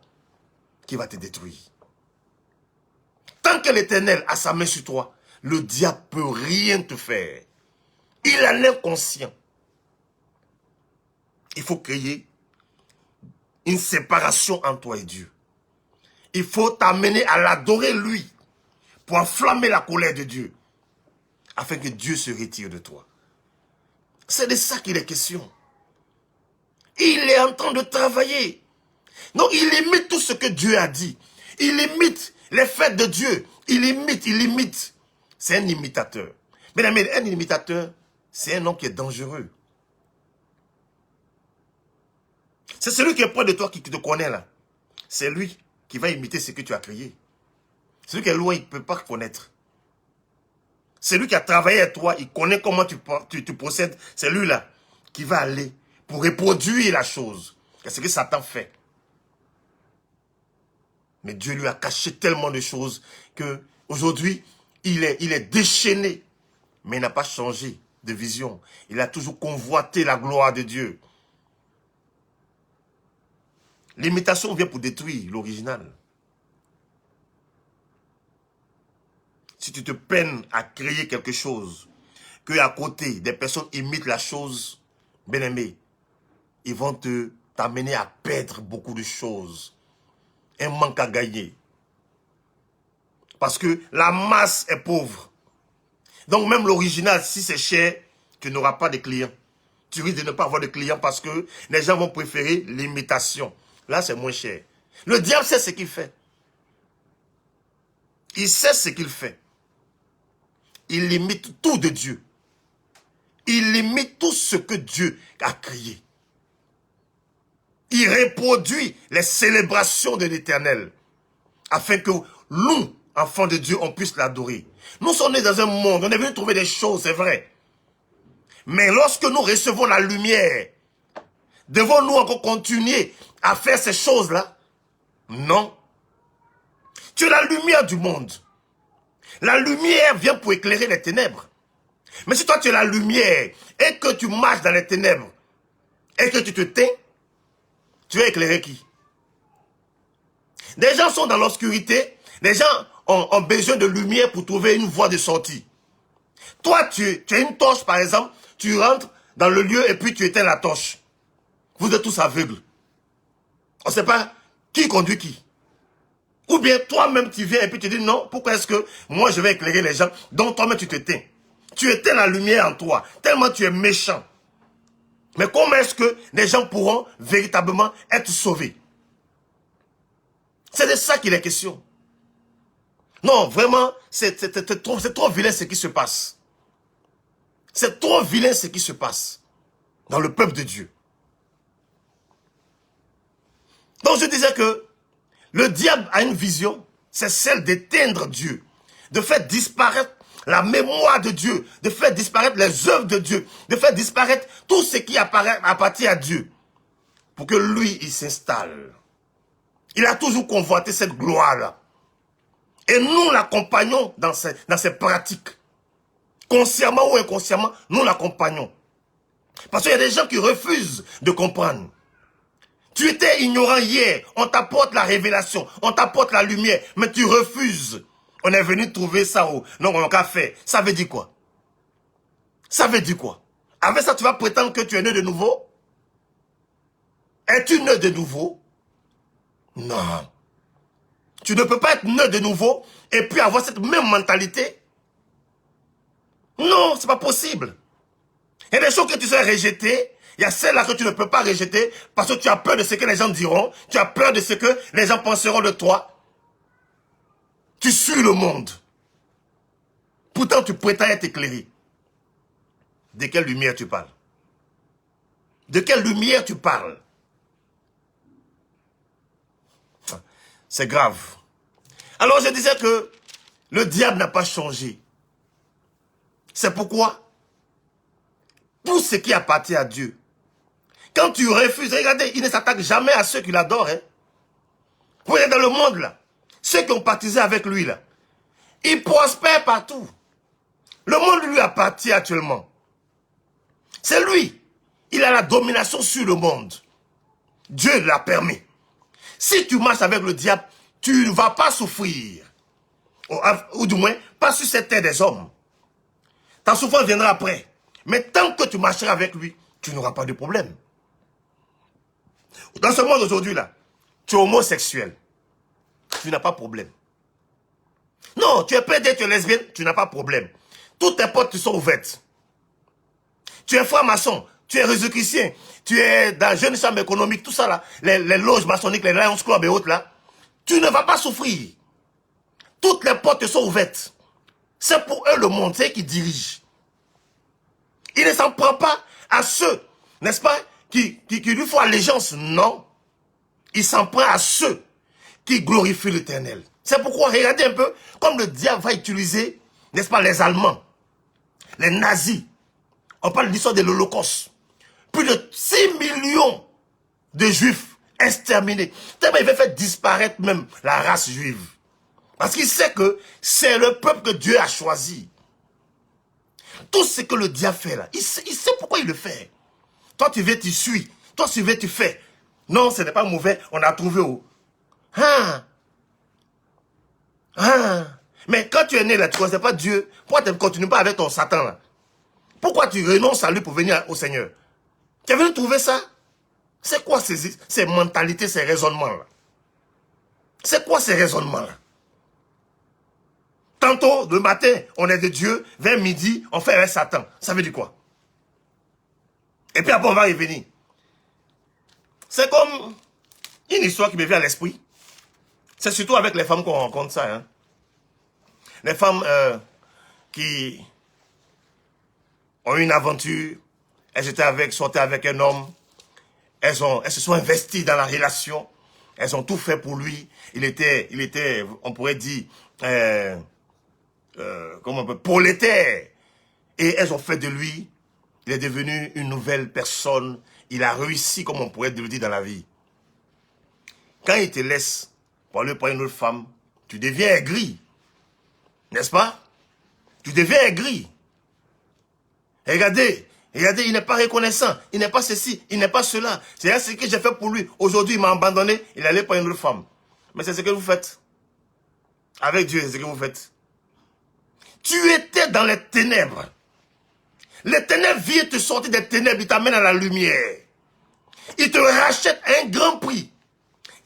qu'il va te détruire. Tant que l'Éternel a sa main sur toi, le diable ne peut rien te faire. Il en est conscient. Il faut créer une séparation entre toi et Dieu. Il faut t'amener à l'adorer lui pour enflammer la colère de Dieu afin que Dieu se retire de toi. C'est de ça qu'il est question. Il est en train de travailler. Donc il imite tout ce que Dieu a dit. Il imite les faits de Dieu. Il imite. C'est un imitateur. Mesdames, un imitateur, c'est un homme qui est dangereux. C'est celui qui est près de toi, qui te connaît là. C'est lui qui va imiter ce que tu as créé. Celui qui est loin, il ne peut pas connaître. C'est lui qui a travaillé avec toi, il connaît comment tu procèdes. C'est lui là qui va aller pour reproduire la chose. C'est ce que Satan fait. Mais Dieu lui a caché tellement de choses que aujourd'hui il est déchaîné. Mais il n'a pas changé de vision. Il a toujours convoité la gloire de Dieu. L'imitation vient pour détruire l'original. Si tu te peines à créer quelque chose, que à côté des personnes imitent la chose, bien aimé, ils vont t'amener à perdre beaucoup de choses. Un manque à gagner. Parce que la masse est pauvre. Donc même l'original, si c'est cher, tu n'auras pas de clients. Tu risques de ne pas avoir de clients parce que les gens vont préférer l'imitation. Là, c'est moins cher. Le diable sait ce qu'il fait. Il sait ce qu'il fait. Il imite tout de Dieu. Il imite tout ce que Dieu a créé. Il reproduit les célébrations de l'Éternel. Afin que nous, enfants de Dieu, on puisse l'adorer. Nous sommes nés dans un monde, on est venu trouver des choses, c'est vrai. Mais lorsque nous recevons la lumière, devons-nous encore continuer à faire ces choses-là? Non. Tu es la lumière du monde. La lumière vient pour éclairer les ténèbres. Mais si toi tu es la lumière et que tu marches dans les ténèbres et que tu te tais, tu vas éclairer qui? Des gens sont dans l'obscurité, les gens ont besoin de lumière pour trouver une voie de sortie. Toi, tu as une torche par exemple, tu rentres dans le lieu et puis tu éteins la torche. Vous êtes tous aveugles. On ne sait pas qui conduit qui. Ou bien toi-même tu viens et puis tu dis non, pourquoi est-ce que moi je vais éclairer les gens, donc toi-même tu t'éteins. Tu éteins la lumière en toi, tellement tu es méchant. Mais comment est-ce que les gens pourront véritablement être sauvés? C'est de ça qu'il est question. Non, vraiment, c'est trop vilain ce qui se passe. C'est trop vilain ce qui se passe dans le peuple de Dieu. Donc je disais que le diable a une vision c'est celle d'éteindre Dieu, de faire disparaître la mémoire de Dieu, de faire disparaître les œuvres de Dieu, de faire disparaître tout ce qui appartient à Dieu, pour que lui, il s'installe. Il a toujours convoité cette gloire-là. Et nous l'accompagnons dans ces pratiques. Consciemment ou inconsciemment, nous l'accompagnons. Parce qu'il y a des gens qui refusent de comprendre. Tu étais ignorant hier, on t'apporte la révélation, on t'apporte la lumière, mais tu refuses. On est venu trouver ça au... Non, on l'a fait. Ça veut dire quoi? Ça veut dire quoi? Avec ça, tu vas prétendre que tu es né de nouveau? Es-tu né de nouveau? Non. Tu ne peux pas être né de nouveau et puis avoir cette même mentalité. Non, c'est pas possible. Il y a des choses que tu sais rejeter. Il y a celles-là que tu ne peux pas rejeter parce que tu as peur de ce que les gens diront. Tu as peur de ce que les gens penseront de toi. Tu suis le monde. Pourtant, tu prétends être éclairé. De quelle lumière tu parles? De quelle lumière tu parles? C'est grave. Alors je disais que le diable n'a pas changé. C'est pourquoi tout ce qui appartient à Dieu, quand tu refuses, regardez, il ne s'attaque jamais à ceux qui l'adorent. Hein. Vous voyez dans le monde là, ceux qui ont baptisé avec lui là, ils prospèrent partout. Le monde lui appartient actuellement. C'est lui. Il a la domination sur le monde. Dieu l'a permis. Si tu marches avec le diable, tu ne vas pas souffrir. Ou du moins, pas sur cette terre des hommes. Ta souffrance viendra après. Mais tant que tu marcheras avec lui, tu n'auras pas de problème. Dans ce monde aujourd'hui là, tu es homosexuel. Tu n'as pas de problème. Non, tu es pédé, tu es lesbienne, tu n'as pas de problème. Toutes tes portes sont ouvertes. Tu es franc-maçon, tu es résurrectien, tu es dans Jeune Chambre économique, tout ça là, les loges maçonniques, les Lions Club et autres là, tu ne vas pas souffrir. Toutes les portes sont ouvertes. C'est pour eux le monde, c'est eux qui dirigent. Il ne s'en prend pas à ceux, n'est-ce pas, qui lui font allégeance, non. Il s'en prend à ceux qui glorifient l'Éternel. C'est pourquoi, regardez un peu, comme le diable va utiliser, n'est-ce pas, les Allemands, les nazis. On parle de l'histoire de l'Holocauste. Plus de 6 millions de Juifs exterminés. Tellement il veut faire disparaître même la race juive. Parce qu'il sait que c'est le peuple que Dieu a choisi. Tout ce que le diable fait là, il sait pourquoi il le fait. Toi tu veux, tu suis. Toi tu veux, tu fais. Non, ce n'est pas mauvais, on a trouvé où. Mais quand tu es né là, tu ne connais pas Dieu. Pourquoi tu ne continues pas avec ton Satan là? Pourquoi tu renonces à lui pour venir au Seigneur? Tu es venu trouver ça? C'est quoi ces mentalités, ces raisonnements-là? C'est quoi ces raisonnements-là? Tantôt, le matin, on est de Dieu, vers midi, on fait un Satan. Ça veut dire quoi? Et puis après, on va revenir. C'est comme une histoire qui me vient à l'esprit. C'est surtout avec les femmes qu'on rencontre ça. Hein. Les femmes qui ont eu une aventure, elles étaient sortaient avec un homme, elles se sont investies dans la relation, elles ont tout fait pour lui. Il était, on pourrait dire, comment on peut, prolétaire. Et elles ont fait de lui, il est devenu une nouvelle personne. Il a réussi, comme on pourrait le dire dans la vie. Quand il te laisse pour aller prendre une autre femme, tu deviens aigri. N'est-ce pas? Tu deviens aigri. Regardez, il n'est pas reconnaissant. Il n'est pas ceci, il n'est pas cela. C'est ce que j'ai fait pour lui. Aujourd'hui, il m'a abandonné. Il allait prendre une autre femme. Mais c'est ce que vous faites. Avec Dieu, c'est ce que vous faites. Tu étais dans les ténèbres. Les ténèbres viennent te sortir des ténèbres. Il t'amène à la lumière. Il te rachète un grand prix.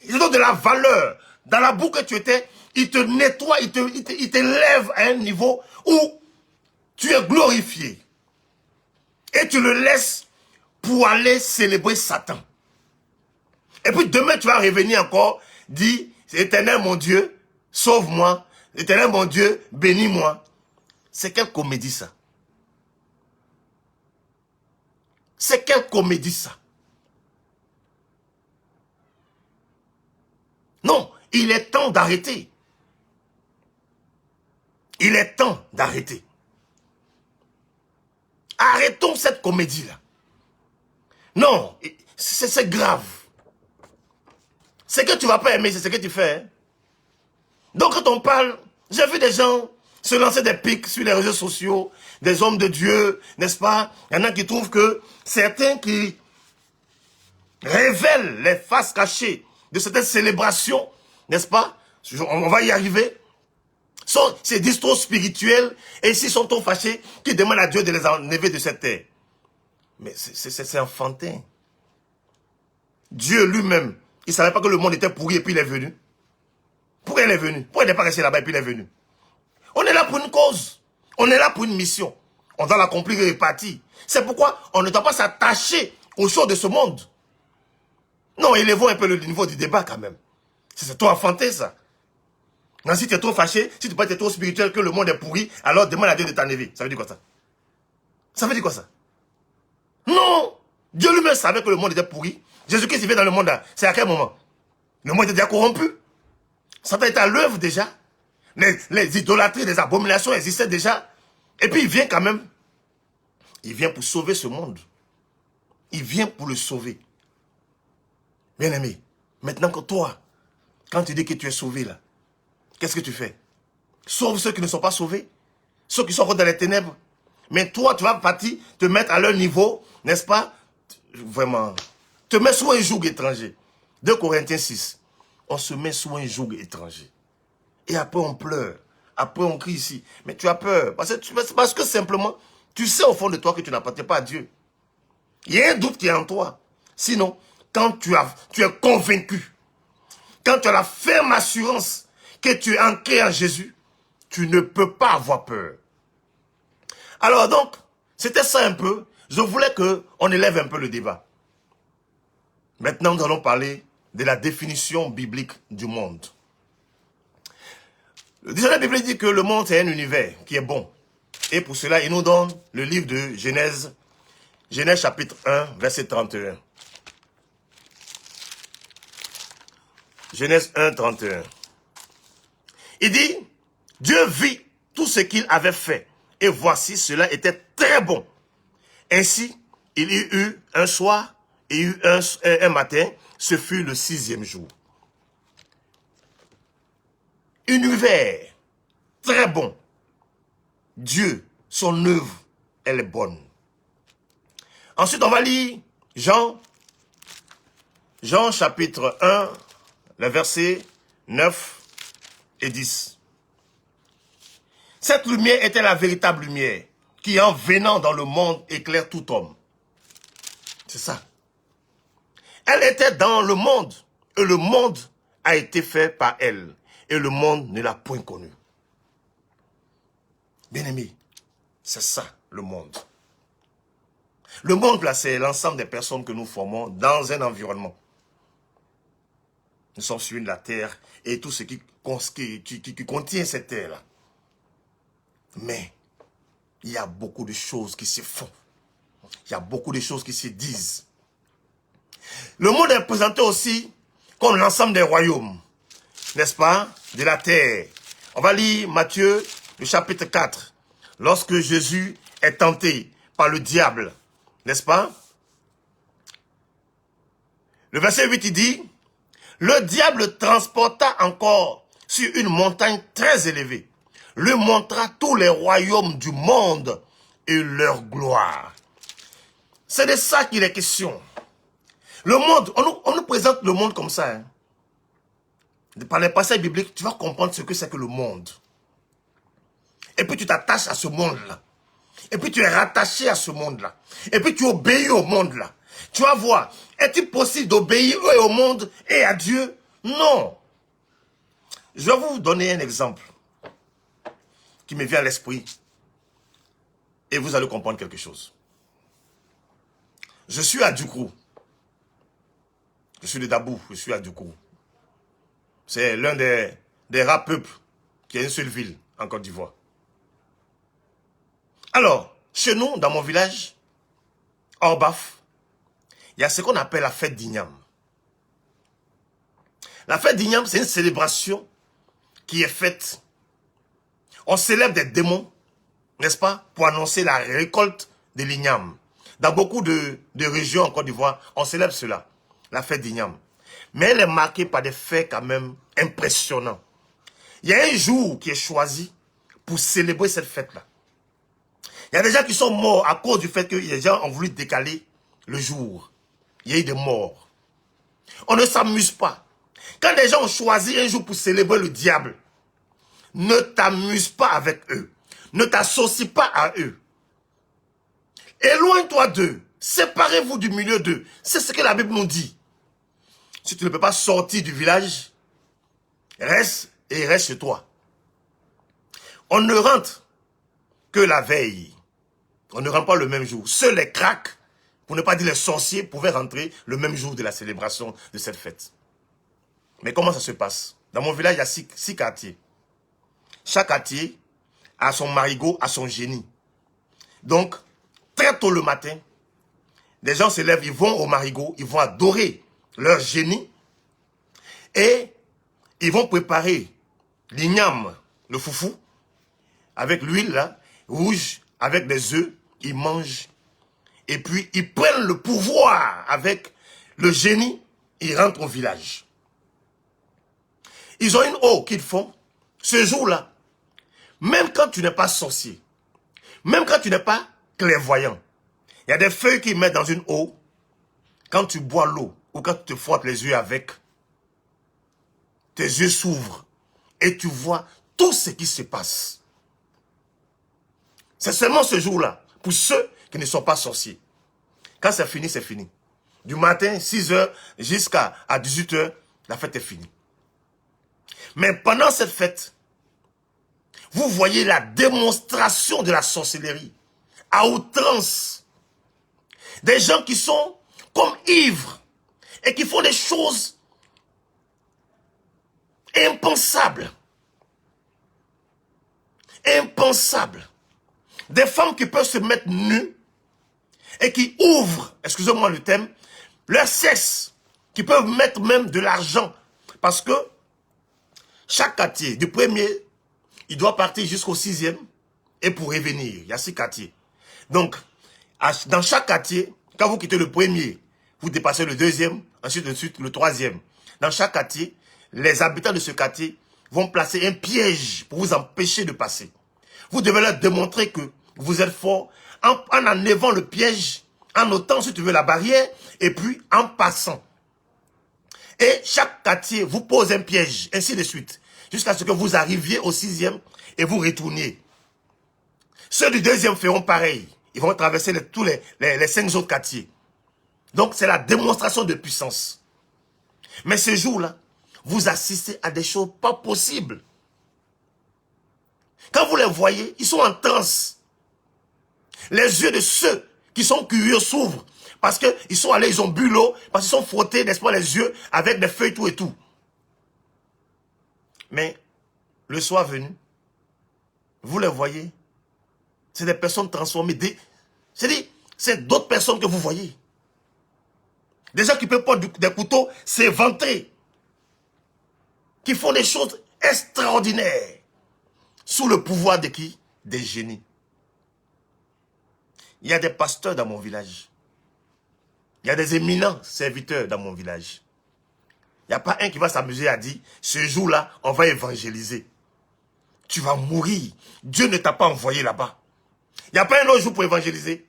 Il te donne de la valeur. Dans la boue que tu étais, il te nettoie, il te lève à un niveau où tu es glorifié. Et tu le laisses pour aller célébrer Satan. Et puis demain, tu vas revenir encore, dire, Éternel mon Dieu, sauve-moi. Éternel mon Dieu, bénis-moi. C'est quelle comédie ça? C'est quelle comédie ça? Non, il est temps d'arrêter. Il est temps d'arrêter. Arrêtons cette comédie-là. Non, c'est grave. Ce que tu ne vas pas aimer, c'est ce que tu fais. Hein? Donc quand on parle, j'ai vu des gens se lancer des pics sur les réseaux sociaux, des hommes de Dieu, n'est-ce pas? Il y en a qui trouvent que certains qui révèlent les faces cachées de certaines célébrations, n'est-ce pas? On va y arriver. C'est distros spirituels et s'ils sont trop fâchés, qu'ils demandent à Dieu de les enlever de cette terre. Mais c'est enfantin. Dieu lui-même, il ne savait pas que le monde était pourri et puis il est venu. Pourquoi il est venu? Pourquoi il n'est pas resté là-bas et puis il est venu? On est là pour une cause. On est là pour une mission. On doit l'accomplir et partir. C'est pourquoi on ne doit pas s'attacher aux choses de ce monde. Non, élevons un peu le niveau du débat quand même. C'est trop enfantin ça. Non, si tu es trop fâché, si tu peux être trop spirituel que le monde est pourri, alors demande à Dieu de t'enlever. Ça veut dire quoi ça? Ça veut dire quoi ça? Non! Dieu lui-même savait que le monde était pourri. Jésus-Christ vient dans le monde là. C'est à quel moment? Le monde était déjà corrompu. Satan était à l'œuvre déjà. Les idolâtries, les abominations existaient déjà. Et puis il vient quand même. Il vient pour sauver ce monde. Il vient pour le sauver. Bien aimé, maintenant que toi, quand tu dis que tu es sauvé là, qu'est-ce que tu fais? Sauve ceux qui ne sont pas sauvés. Ceux qui sont encore dans les ténèbres. Mais toi, tu vas partir, te mettre à leur niveau, n'est-ce pas? Vraiment. Te mettre sous un joug étranger. 2 Corinthiens 6. On se met sous un joug étranger. Et après on pleure. Après on crie ici. Mais tu as peur. Parce que simplement, tu sais au fond de toi que tu n'appartiens pas à Dieu. Il y a un doute qui est en toi. Sinon, quand tu es convaincu, quand tu as la ferme assurance que tu es ancré en Jésus, tu ne peux pas avoir peur. Alors donc, c'était ça un peu. Je voulais qu'on élève un peu le débat. Maintenant, nous allons parler de la définition biblique du monde. Le dictionnaire biblique dit que le monde c'est un univers qui est bon. Et pour cela, il nous donne le livre de Genèse, Genèse chapitre 1, verset 31. Genèse 1, 31. Il dit, Dieu vit tout ce qu'il avait fait. Et voici, cela était très bon. Ainsi, il y eut un soir et il y eut un matin. Ce fut le 6e jour. Univers, très bon. Dieu, son œuvre, elle est bonne. Ensuite, on va lire Jean chapitre 1, les versets 9 et 10. Cette lumière était la véritable lumière qui, en venant dans le monde, éclaire tout homme. C'est ça. Elle était dans le monde et le monde a été fait par elle et le monde ne l'a point connue. Bien-aimé, c'est ça le monde. Le monde là, c'est l'ensemble des personnes que nous formons dans un environnement. Nous sommes sur la terre et tout ce qui contient cette terre-là. Mais il y a beaucoup de choses qui se font. Il y a beaucoup de choses qui se disent. Le monde est présenté aussi comme l'ensemble des royaumes, n'est-ce pas, de la terre. On va lire Matthieu, le chapitre 4, lorsque Jésus est tenté par le diable, n'est-ce pas? Le verset 8, il dit, le diable transporta encore sur une montagne très élevée, lui montra tous les royaumes du monde et leur gloire. C'est de ça qu'il est question. Le monde, on nous présente le monde comme ça. Hein. Par les passages bibliques, tu vas comprendre ce que c'est que le monde. Et puis tu t'attaches à ce monde-là. Et puis tu es rattaché à ce monde-là. Et puis tu obéis au monde-là. Tu vas voir, est-il possible d'obéir et au monde et à Dieu? Non. Je vais vous donner un exemple qui me vient à l'esprit. Et vous allez comprendre quelque chose. Je suis à Djoukrou. Je suis de Dabou, je suis à Djoukrou. C'est l'un des rares peuples qui a une seule ville en Côte d'Ivoire. Alors, chez nous, dans mon village, Orbaf, il y a ce qu'on appelle la fête d'Ignam. La fête d'Ignam, c'est une célébration qui est faite. on célèbre des démons, n'est-ce pas, pour annoncer la récolte de l'igname. Dans beaucoup de régions en Côte d'Ivoire, on célèbre cela, la fête d'igname. Mais elle est marquée par des faits quand même impressionnants. Il y a un jour qui est choisi pour célébrer cette fête-là. Il y a des gens qui sont morts à cause du fait que les gens ont voulu décaler le jour. Il y a eu des morts. On ne s'amuse pas. Quand des gens ont choisi un jour pour célébrer le diable, ne t'amuse pas avec eux. Ne t'associe pas à eux. Éloigne-toi d'eux. Séparez-vous du milieu d'eux. C'est ce que la Bible nous dit. Si tu ne peux pas sortir du village, reste chez toi. On ne rentre que la veille. On ne rentre pas le même jour. Seuls les cracks, pour ne pas dire les sorciers, pouvaient rentrer le même jour de la célébration de cette fête. Mais comment ça se passe? Dans mon village, il y a six quartiers. Chaque quartier a son marigot, a son génie. Donc, très tôt le matin, les gens se lèvent, ils vont au marigot, ils vont adorer leur génie et ils vont préparer l'igname, le foufou, avec l'huile là, rouge, avec des œufs, ils mangent. Et puis, ils prennent le pouvoir avec le génie, ils rentrent au village. Ils ont une eau qu'ils font, ce jour-là, même quand tu n'es pas sorcier, même quand tu n'es pas clairvoyant, il y a des feuilles qu'ils mettent dans une eau, quand tu bois l'eau, ou quand tu te frottes les yeux avec, tes yeux s'ouvrent, et tu vois tout ce qui se passe. C'est seulement ce jour-là, pour ceux qui ne sont pas sorciers. Quand c'est fini, c'est fini. Du matin, 6 h jusqu'à 18 h, la fête est finie. Mais pendant cette fête, vous voyez la démonstration de la sorcellerie à outrance. Des gens qui sont comme ivres et qui font des choses impensables. Impensables. Des femmes qui peuvent se mettre nues et qui ouvrent, excusez-moi le thème, leur sexe, qui peuvent mettre même de l'argent. Parce que chaque quartier, du premier, il doit partir jusqu'au 6e et pour revenir. Il y a 6 quartiers. Donc, dans chaque quartier, quand vous quittez le premier, vous dépassez le 2e, ensuite le 3e. Dans chaque quartier, les habitants de ce quartier vont placer un piège pour vous empêcher de passer. Vous devez leur démontrer que vous êtes fort en enlevant le piège, en ôtant, si tu veux, la barrière, et puis en passant. Et chaque quartier vous pose un piège, ainsi de suite, jusqu'à ce que vous arriviez au 6e et vous retourniez. Ceux du 2e feront pareil. Ils vont traverser tous les 5 autres quartiers. Donc c'est la démonstration de puissance. Mais ce jour-là, vous assistez à des choses pas possibles. Quand vous les voyez, ils sont en transe. Les yeux de ceux qui sont curieux s'ouvrent. Parce qu'ils sont allés, ils ont bu l'eau, parce qu'ils sont frottés, n'est-ce pas, les yeux avec des feuilles, tout et tout. Mais le soir venu, vous les voyez, c'est des personnes transformées. C'est d'autres personnes que vous voyez. Des gens qui peuvent prendre des couteaux, s'éventrer. Qui font des choses extraordinaires. Sous le pouvoir de qui? Des génies. Il y a des pasteurs dans mon village. Il y a des éminents serviteurs dans mon village. Il n'y a pas un qui va s'amuser à dire, ce jour-là, on va évangéliser. Tu vas mourir. Dieu ne t'a pas envoyé là-bas. Il n'y a pas un autre jour pour évangéliser.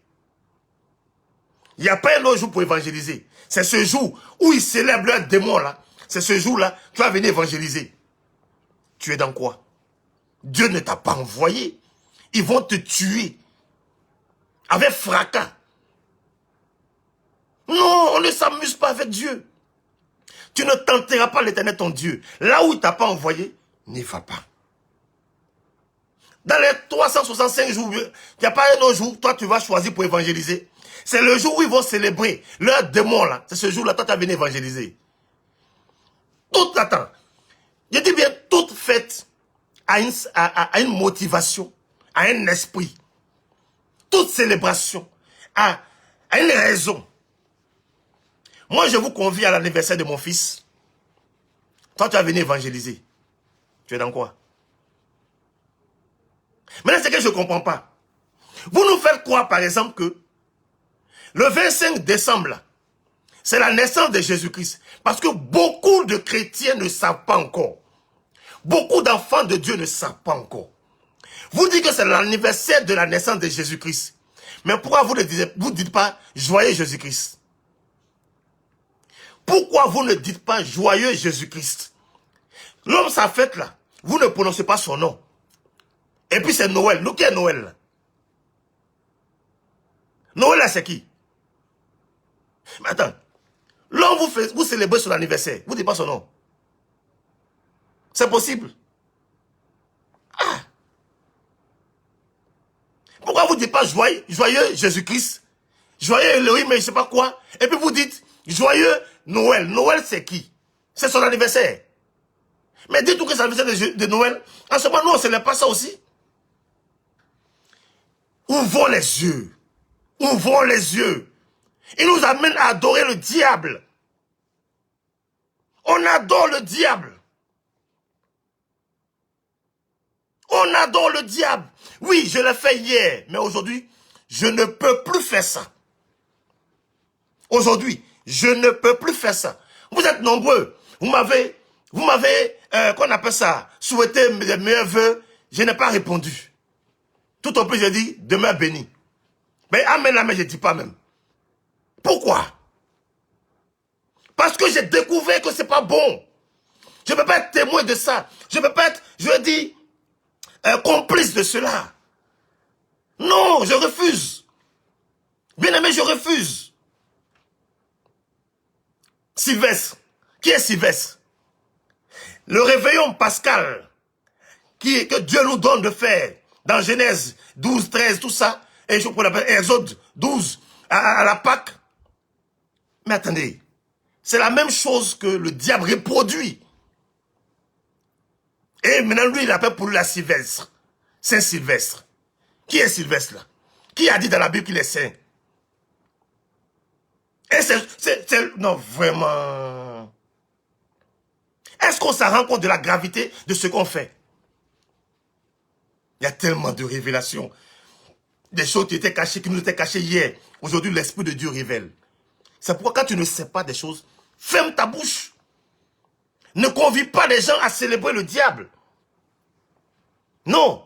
Il n'y a pas un autre jour pour évangéliser. C'est ce jour où ils célèbrent leur démon là. C'est ce jour-là, tu vas venir évangéliser. Tu es dans quoi? Dieu ne t'a pas envoyé. Ils vont te tuer. Avec fracas. Non, on ne s'amuse pas avec Dieu. Tu ne tenteras pas l'Éternel ton Dieu. Là où il ne t'a pas envoyé, n'y va pas. Dans les 365 jours, il n'y a pas un autre jour, toi tu vas choisir pour évangéliser. C'est le jour où ils vont célébrer leur démon là. C'est ce jour-là, toi tu vas venir évangéliser. Toute je dis bien toute fête a une motivation, a un esprit. Toute célébration a une raison. Moi, je vous convie à l'anniversaire de mon fils. Toi, tu vas venir évangéliser. Tu es dans quoi? Maintenant, c'est que je ne comprends pas. Vous nous faites croire, par exemple, que le 25 décembre, c'est la naissance de Jésus-Christ. Parce que beaucoup de chrétiens ne savent pas encore. Beaucoup d'enfants de Dieu ne savent pas encore. Vous dites que c'est l'anniversaire de la naissance de Jésus-Christ. Mais pourquoi vous ne dites pas joyeux Jésus-Christ? Pourquoi vous ne dites pas joyeux Jésus-Christ? L'homme, sa fête là, vous ne prononcez pas son nom. Et puis c'est Noël. Nous, qui est Noël là? Noël là, c'est qui? Mais attends. L'homme, vous célébrez son anniversaire. Vous ne dites pas son nom. C'est possible. Ah. Pourquoi vous ne dites pas joyeux Jésus-Christ? Joyeux Elohim, mais je ne sais pas quoi. Et puis vous dites joyeux Noël. Noël, c'est qui? C'est son anniversaire. Mais dites-vous que c'est l'anniversaire de Noël. En ce moment, nous, on ne célèbre pas ça aussi. Ouvrons les yeux. Ouvrons les yeux. Il nous amène à adorer le diable. On adore le diable. On adore le diable. Oui, je l'ai fait hier, mais aujourd'hui, je ne peux plus faire ça. Aujourd'hui, je ne peux plus faire ça. Vous êtes nombreux. Vous m'avez, qu'on appelle ça, souhaité mes meilleurs vœux. Je n'ai pas répondu. Tout au plus, j'ai dit, demain béni. Mais amen, amen, je ne dis pas même. Pourquoi? Parce que j'ai découvert que ce n'est pas bon. Je ne peux pas être témoin de ça. Je ne peux pas être, je dis, complice de cela. Non, je refuse. Bien aimé, je refuse. Sylvestre. Qui est Sylvestre? Le réveillon pascal que Dieu nous donne de faire dans Genèse 12, 13, tout ça, et je pourrais l'appeler Exode 12, à la Pâque. Mais attendez, c'est la même chose que le diable reproduit. Et maintenant, lui, il appelle pour lui la Sylvestre. Saint Sylvestre. Qui est Sylvestre là? Qui a dit dans la Bible qu'il est saint? Et c'est... Non, vraiment... Est-ce qu'on s'en rend compte de la gravité de ce qu'on fait? Il y a tellement de révélations. Des choses qui étaient cachées, qui nous étaient cachées hier. Aujourd'hui, l'Esprit de Dieu révèle. C'est pourquoi quand tu ne sais pas des choses, ferme ta bouche. Ne convie pas les gens à célébrer le diable. Non.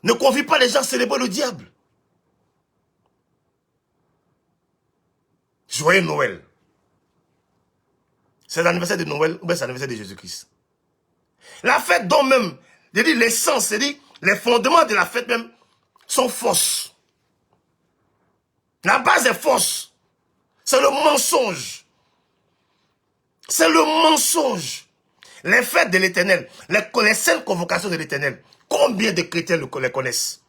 Ne convie pas les gens à célébrer le diable. Joyeux Noël. C'est l'anniversaire de Noël ou bien c'est l'anniversaire de Jésus-Christ. La fête dont même, je dis l'essence, c'est-à-dire les fondements de la fête même sont fausses. La base est fausse. C'est le mensonge. C'est le mensonge. Les fêtes de l'Éternel, les saintes convocations de l'Éternel, combien de chrétiens les connaissent?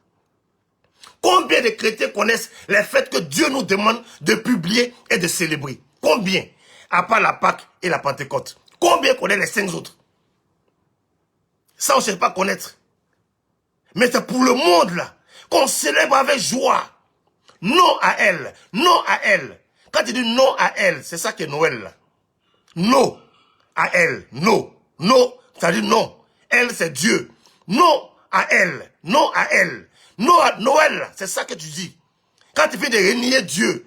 Combien de chrétiens connaissent les fêtes que Dieu nous demande de publier et de célébrer? Combien? À part la Pâque et la Pentecôte. Combien connaissent les 5 autres? Ça, on ne sait pas connaître. Mais c'est pour le monde, là, qu'on célèbre avec joie. Non à elle. Non à elle. Quand tu dis non à elle, c'est ça qui est Noël, là. Non à elle. Non. Non, ça dit non. Elle, c'est Dieu. Non à elle. Non à elle. Non à Noël, c'est ça que tu dis. Quand tu viens de renier Dieu,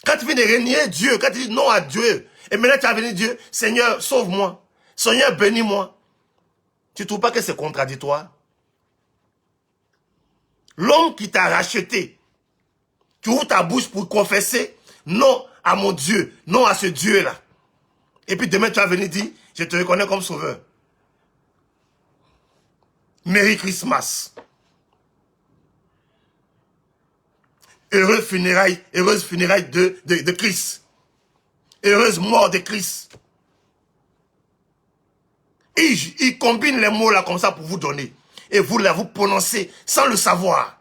quand tu viens de renier Dieu, quand tu dis non à Dieu, et maintenant tu as venu Dieu, Seigneur, sauve-moi. Seigneur, bénis-moi. Tu ne trouves pas que c'est contradictoire? L'homme qui t'a racheté, tu ouvres ta bouche pour confesser non à mon Dieu, non à ce Dieu-là. Et puis demain tu vas venir dire, je te reconnais comme sauveur. Merry Christmas. Heureuse funérailles de Christ. Heureuse mort de Christ. Il combine les mots là comme ça pour vous donner. Et vous là, vous prononcez sans le savoir.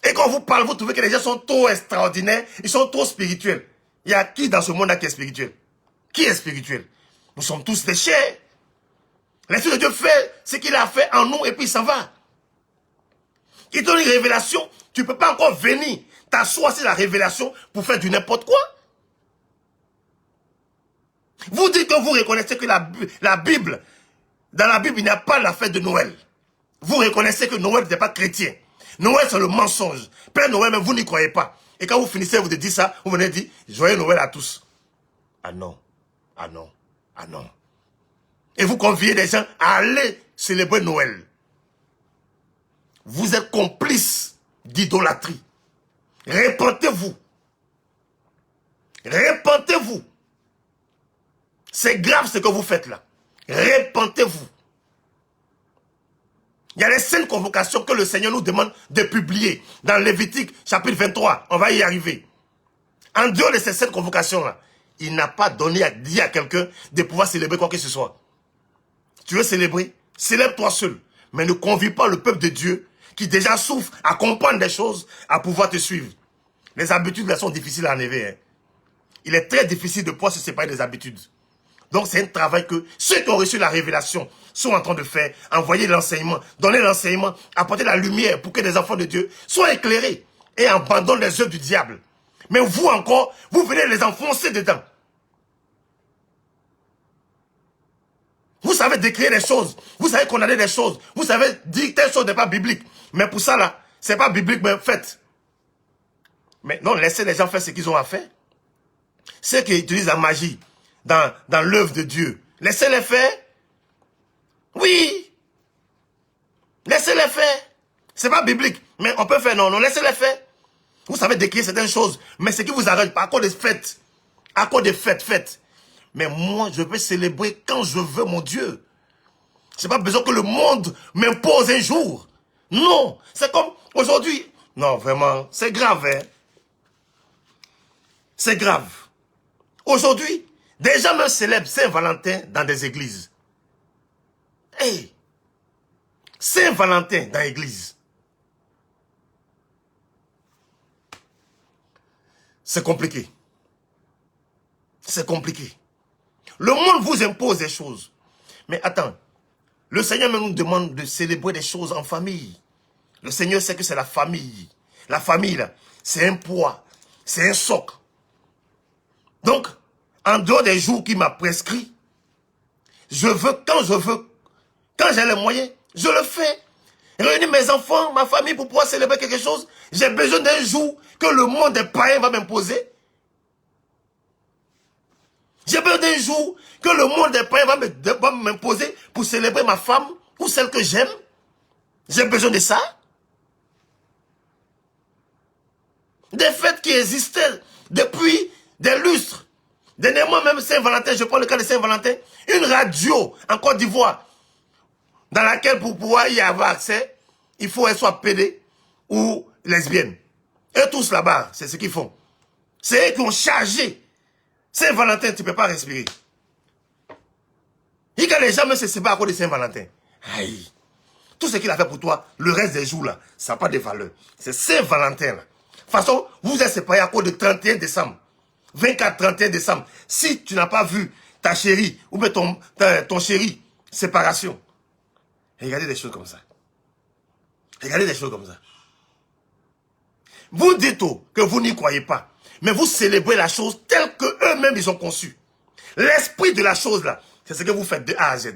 Et quand vous parlez, vous trouvez que les gens sont trop extraordinaires, ils sont trop spirituels. Il y a qui dans ce monde-là qui est spirituel? Qui est spirituel? Nous sommes tous des chairs. L'Esprit de Dieu fait ce qu'il a fait en nous et puis il s'en va. Il donne une révélation, tu ne peux pas encore venir t'asseoir sur la révélation pour faire du n'importe quoi. Vous dites que vous reconnaissez que la Bible, dans la Bible, il n'y a pas la fête de Noël. Vous reconnaissez que Noël n'est pas chrétien. Noël, c'est le mensonge. Père Noël, mais vous n'y croyez pas. Et quand vous finissez vous de dire ça, vous venez dire joyeux Noël à tous. Ah non, ah non, ah non. Et vous conviez des gens à aller célébrer Noël. Vous êtes complices d'idolâtrie. Répentez-vous. Répentez-vous. C'est grave ce que vous faites là. Répentez-vous. Il y a les saintes convocations que le Seigneur nous demande de publier dans Lévitique chapitre 23. On va y arriver. En dehors de ces saintes convocations-là, il n'a pas donné à dire à quelqu'un de pouvoir célébrer quoi que ce soit. Tu veux célébrer? Célèbre-toi seul. Mais ne convie pas le peuple de Dieu qui déjà souffre à comprendre des choses, à pouvoir te suivre. Les habitudes là sont difficiles à enlever. Hein. Il est très difficile de pouvoir se séparer des habitudes. Donc c'est un travail que ceux qui ont reçu la révélation sont en train de faire, envoyer l'enseignement, donner l'enseignement, apporter la lumière pour que les enfants de Dieu soient éclairés et abandonnent les œuvres du diable. Mais vous encore, vous venez les enfoncer dedans. Vous savez décrire des choses, vous savez condamner des choses, vous savez dire telle chose n'est pas biblique. Mais pour ça là, c'est pas biblique, mais faites. Mais non, laissez les gens faire ce qu'ils ont à faire. Ceux qui utilisent la magie dans l'œuvre de Dieu, laissez-les faire. Oui. Laissez-les faire. C'est pas biblique, mais on peut faire. Non, laissez-les faire. Vous savez décrire certaines choses, mais ce qui vous arrange pas, à cause des fêtes. À cause des fêtes. Mais moi, je peux célébrer quand je veux, mon Dieu. Je n'ai pas besoin que le monde m'impose un jour. Non, c'est comme aujourd'hui. Non, vraiment, c'est grave. Hein? C'est grave. Aujourd'hui, des gens me célèbrent Saint-Valentin dans des églises. Hey, Saint-Valentin dans l'église. C'est compliqué. C'est compliqué. Le monde vous impose des choses. Mais attends, le Seigneur nous demande de célébrer des choses en famille. Le Seigneur sait que c'est la famille. La famille, là, c'est un poids, c'est un socle. Donc, en dehors des jours qu'il m'a prescrits, je veux, quand j'ai les moyens, je le fais. Réunir mes enfants, ma famille pour pouvoir célébrer quelque chose. J'ai besoin d'un jour que le monde des païens va m'imposer. J'ai besoin d'un jour que le monde des païens va m'imposer pour célébrer ma femme ou celle que j'aime. J'ai besoin de ça. Des fêtes qui existaient depuis des lustres. Dernièrement même Saint-Valentin, je prends le cas de Saint-Valentin, une radio en Côte d'Ivoire dans laquelle pour pouvoir y avoir accès, il faut qu'elle soit pédée ou lesbienne. Et tous là-bas, c'est ce qu'ils font. C'est eux qui ont chargé. Saint-Valentin, tu ne peux pas respirer. Et quand les gens me se séparent à cause de Saint-Valentin, aïe, tout ce qu'il a fait pour toi, le reste des jours là, ça n'a pas de valeur. C'est Saint-Valentin là. De toute façon, vous êtes séparés à cause de 31 décembre. 24-31 décembre. Si tu n'as pas vu ta chérie ou bien ton chéri, séparation. Regardez des choses comme ça. Regardez des choses comme ça. Vous dites que vous n'y croyez pas. Mais vous célébrez la chose telle que eux-mêmes ils ont conçue. L'esprit de la chose là, c'est ce que vous faites de A à Z.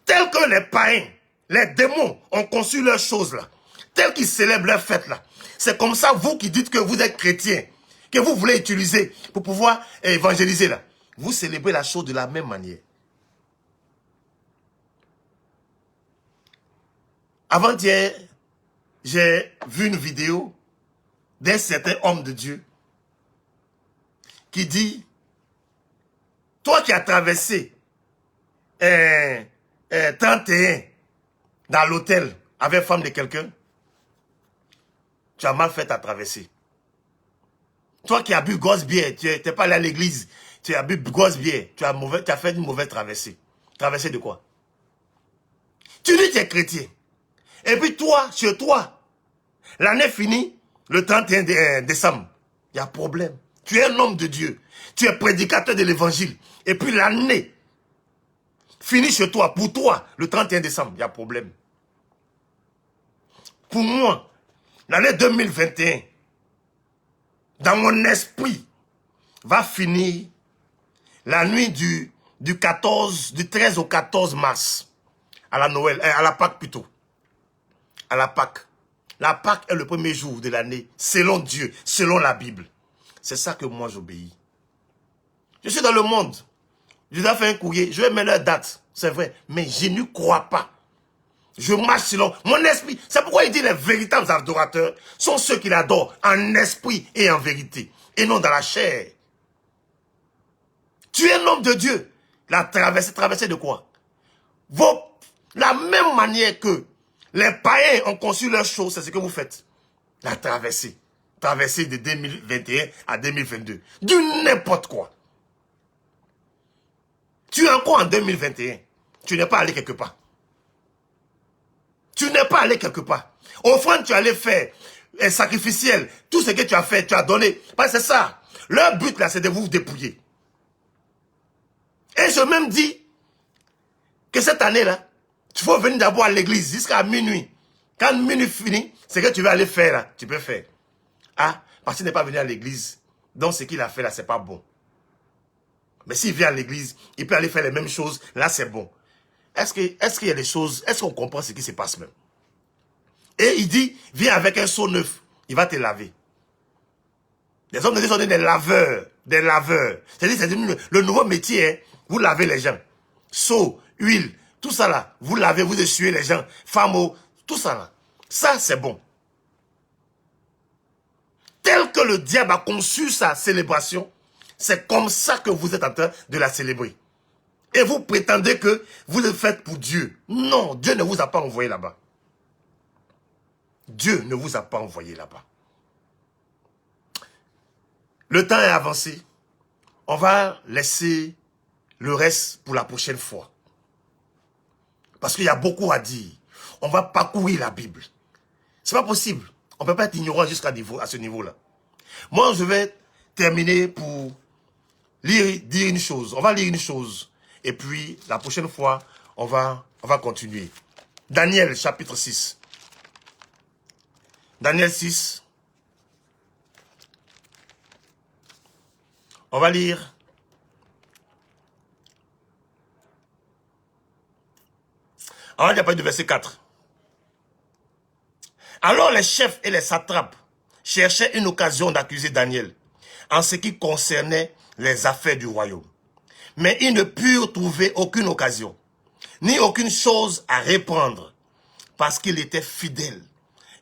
Tel que les païens, les démons ont conçu leurs choses là. Tel qu'ils célèbrent leurs fêtes là. C'est comme ça, vous qui dites que vous êtes chrétien, que vous voulez utiliser pour pouvoir évangéliser là. Vous célébrez la chose de la même manière. Avant-hier, j'ai vu une vidéo d'un certain homme de Dieu qui dit, toi qui as traversé 31 dans l'hôtel avec femme de quelqu'un, tu as mal fait ta traversée. Toi qui as bu grosse bière, tu n'es pas allé à l'église, tu as bu grosse bière, tu as fait une mauvaise traversée. Traversée de quoi? Tu dis que tu es chrétien. Et puis toi, chez toi, l'année finie, le 31 décembre, il y a problème. Tu es un homme de Dieu. Tu es prédicateur de l'évangile. Et puis l'année finie chez toi, pour toi, le 31 décembre, il y a problème. Pour moi, l'année 2021, dans mon esprit, va finir la nuit du 13 au 14 mars, à la Noël, à la Pâque plutôt. À la Pâque. La Pâque est le premier jour de l'année, selon Dieu, selon la Bible. C'est ça que moi j'obéis. Je suis dans le monde. Je dois faire un courrier, je vais mettre la date, c'est vrai, mais je n'y crois pas. Je marche selon mon esprit. C'est pourquoi il dit les véritables adorateurs sont ceux qui l'adorent en esprit et en vérité, et non dans la chair. Tu es un homme de Dieu. La traversée de quoi? La même manière que les païens ont conçu leurs choses, c'est ce que vous faites. La traversée. Traversée de 2021 à 2022. Du n'importe quoi. Tu es encore en 2021. Tu n'es pas allé quelque part. Tu n'es pas allé quelque part. Offrande, tu allais faire un sacrificiel. Tout ce que tu as fait, tu as donné. C'est ça. Leur but là, c'est de vous dépouiller. Et je même dis que cette année-là, tu faut venir d'abord à l'église jusqu'à minuit. Quand minuit finit, ce que tu vas aller faire là, tu peux faire. Ah, parce qu'il n'est pas venu à l'église. Donc ce qu'il a fait là, c'est pas bon. Mais s'il vient à l'église, il peut aller faire les mêmes choses. Là, c'est bon. Est-ce qu'il y a des choses, est-ce qu'on comprend ce qui se passe même? Et il dit, viens avec un seau neuf. Il va te laver. Les hommes de Dieu sont des laveurs. Des laveurs. C'est-à-dire, le nouveau métier, hein, vous lavez les gens. Seau, huile, tout ça là. Vous lavez, vous essuyez les gens. Femmes, tout ça là. Ça, c'est bon. Tel que le diable a conçu sa célébration, c'est comme ça que vous êtes en train de la célébrer. Et vous prétendez que vous le faites pour Dieu. Non, Dieu ne vous a pas envoyé là-bas. Dieu ne vous a pas envoyé là-bas. Le temps est avancé. On va laisser le reste pour la prochaine fois. Parce qu'il y a beaucoup à dire. On va parcourir la Bible. C'est pas possible. On ne peut pas être ignorant jusqu'à ce niveau-là. Moi, je vais terminer pour dire une chose. On va lire une chose. Et puis, la prochaine fois, on va continuer. Daniel, chapitre 6. Daniel 6. On va lire. On va lire à partir du verset 4. Alors les chefs et les satrapes cherchaient une occasion d'accuser Daniel en ce qui concernait les affaires du royaume. Mais ils ne purent trouver aucune occasion, ni aucune chose à reprendre, parce qu'il était fidèle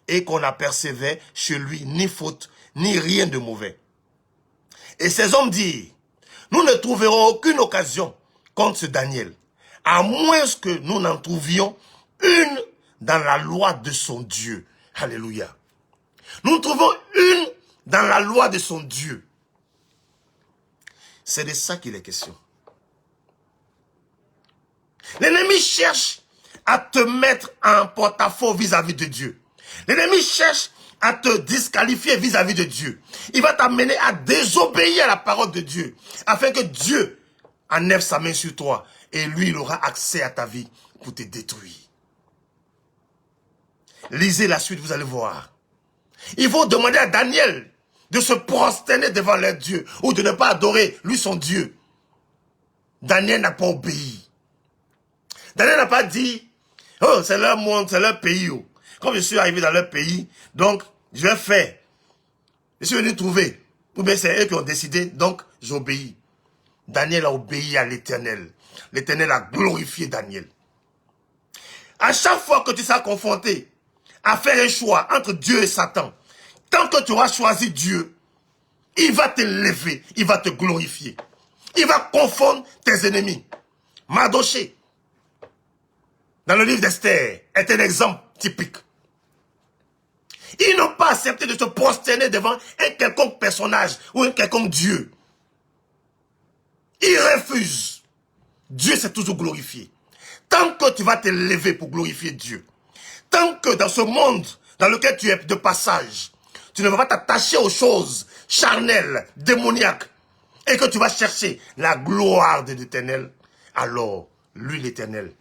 et qu'on n'apercevait chez lui ni faute, ni rien de mauvais. Et ces hommes dirent, nous ne trouverons aucune occasion contre ce Daniel, à moins que nous n'en trouvions une dans la loi de son Dieu. Alléluia. Nous trouvons une dans la loi de son Dieu. C'est de ça qu'il est question. L'ennemi cherche à te mettre en porte-à-faux vis-à-vis de Dieu. L'ennemi cherche à te disqualifier vis-à-vis de Dieu. Il va t'amener à désobéir à la parole de Dieu, afin que Dieu enlève sa main sur toi et lui, il aura accès à ta vie pour te détruire. Lisez la suite, vous allez voir. Ils vont demander à Daniel de se prosterner devant leur Dieu ou de ne pas adorer lui son Dieu. Daniel n'a pas obéi. Daniel n'a pas dit, oh c'est leur monde, c'est leur pays. Oh. Comme je suis arrivé dans leur pays, donc je vais faire. Je suis venu trouver. Ou bien c'est eux qui ont décidé, donc j'obéis. Daniel a obéi à l'Éternel. L'Éternel a glorifié Daniel. À chaque fois que tu seras confronté à faire un choix entre Dieu et Satan, tant que tu auras choisi Dieu, il va te lever, il va te glorifier. Il va confondre tes ennemis. Mardoché, dans le livre d'Esther, est un exemple typique. Ils n'ont pas accepté de se prosterner devant un quelconque personnage ou un quelconque Dieu. Ils refusent. Dieu s'est toujours glorifié. Tant que tu vas te lever pour glorifier Dieu, tant que dans ce monde dans lequel tu es de passage, tu ne vas pas t'attacher aux choses charnelles, démoniaques, et que tu vas chercher la gloire de l'Éternel, alors lui l'Éternel,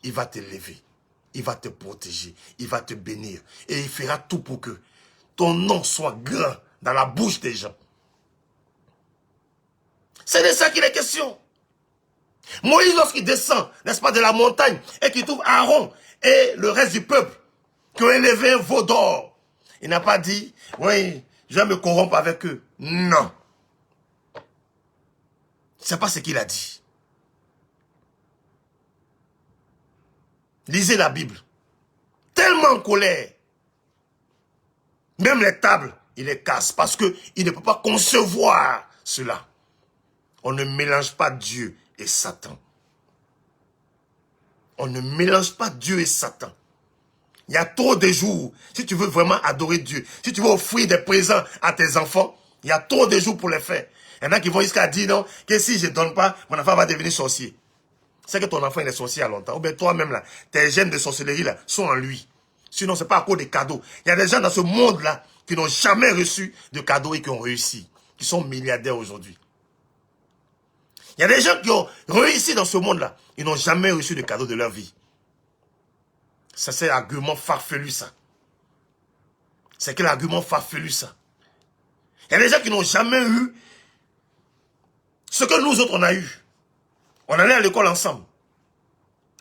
il va te lever, il va te protéger, il va te bénir, et il fera tout pour que ton nom soit grand dans la bouche des gens. C'est de ça qu'il est question. Moïse, lorsqu'il descend, n'est-ce pas, de la montagne, et qu'il trouve Aaron et le reste du peuple qui ont élevé un veau d'or, il n'a pas dit, oui, je vais me corrompre avec eux. Non. C'est pas ce qu'il a dit. Lisez la Bible. Tellement en colère. Même les tables, il les casse parce qu'il ne peut pas concevoir cela. On ne mélange pas Dieu et Satan. On ne mélange pas Dieu et Satan. Il y a trop de jours. Si tu veux vraiment adorer Dieu, si tu veux offrir des présents à tes enfants, il y a trop de jours pour les faire. Il y en a qui vont jusqu'à dire non, que si je ne donne pas, mon enfant va devenir sorcier. C'est que ton enfant il est sorcier à longtemps. Ou bien toi-même là, tes gènes de sorcellerie là sont en lui. Sinon, ce n'est pas à cause des cadeaux. Il y a des gens dans ce monde-là qui n'ont jamais reçu de cadeaux et qui ont réussi. Qui sont milliardaires aujourd'hui. Il y a des gens qui ont réussi dans ce monde-là. Ils n'ont jamais reçu de cadeaux de leur vie. Ça, c'est l'argument farfelu, ça. C'est quel argument farfelu, ça? Il y a des gens qui n'ont jamais eu ce que nous autres, on a eu. On allait à l'école ensemble.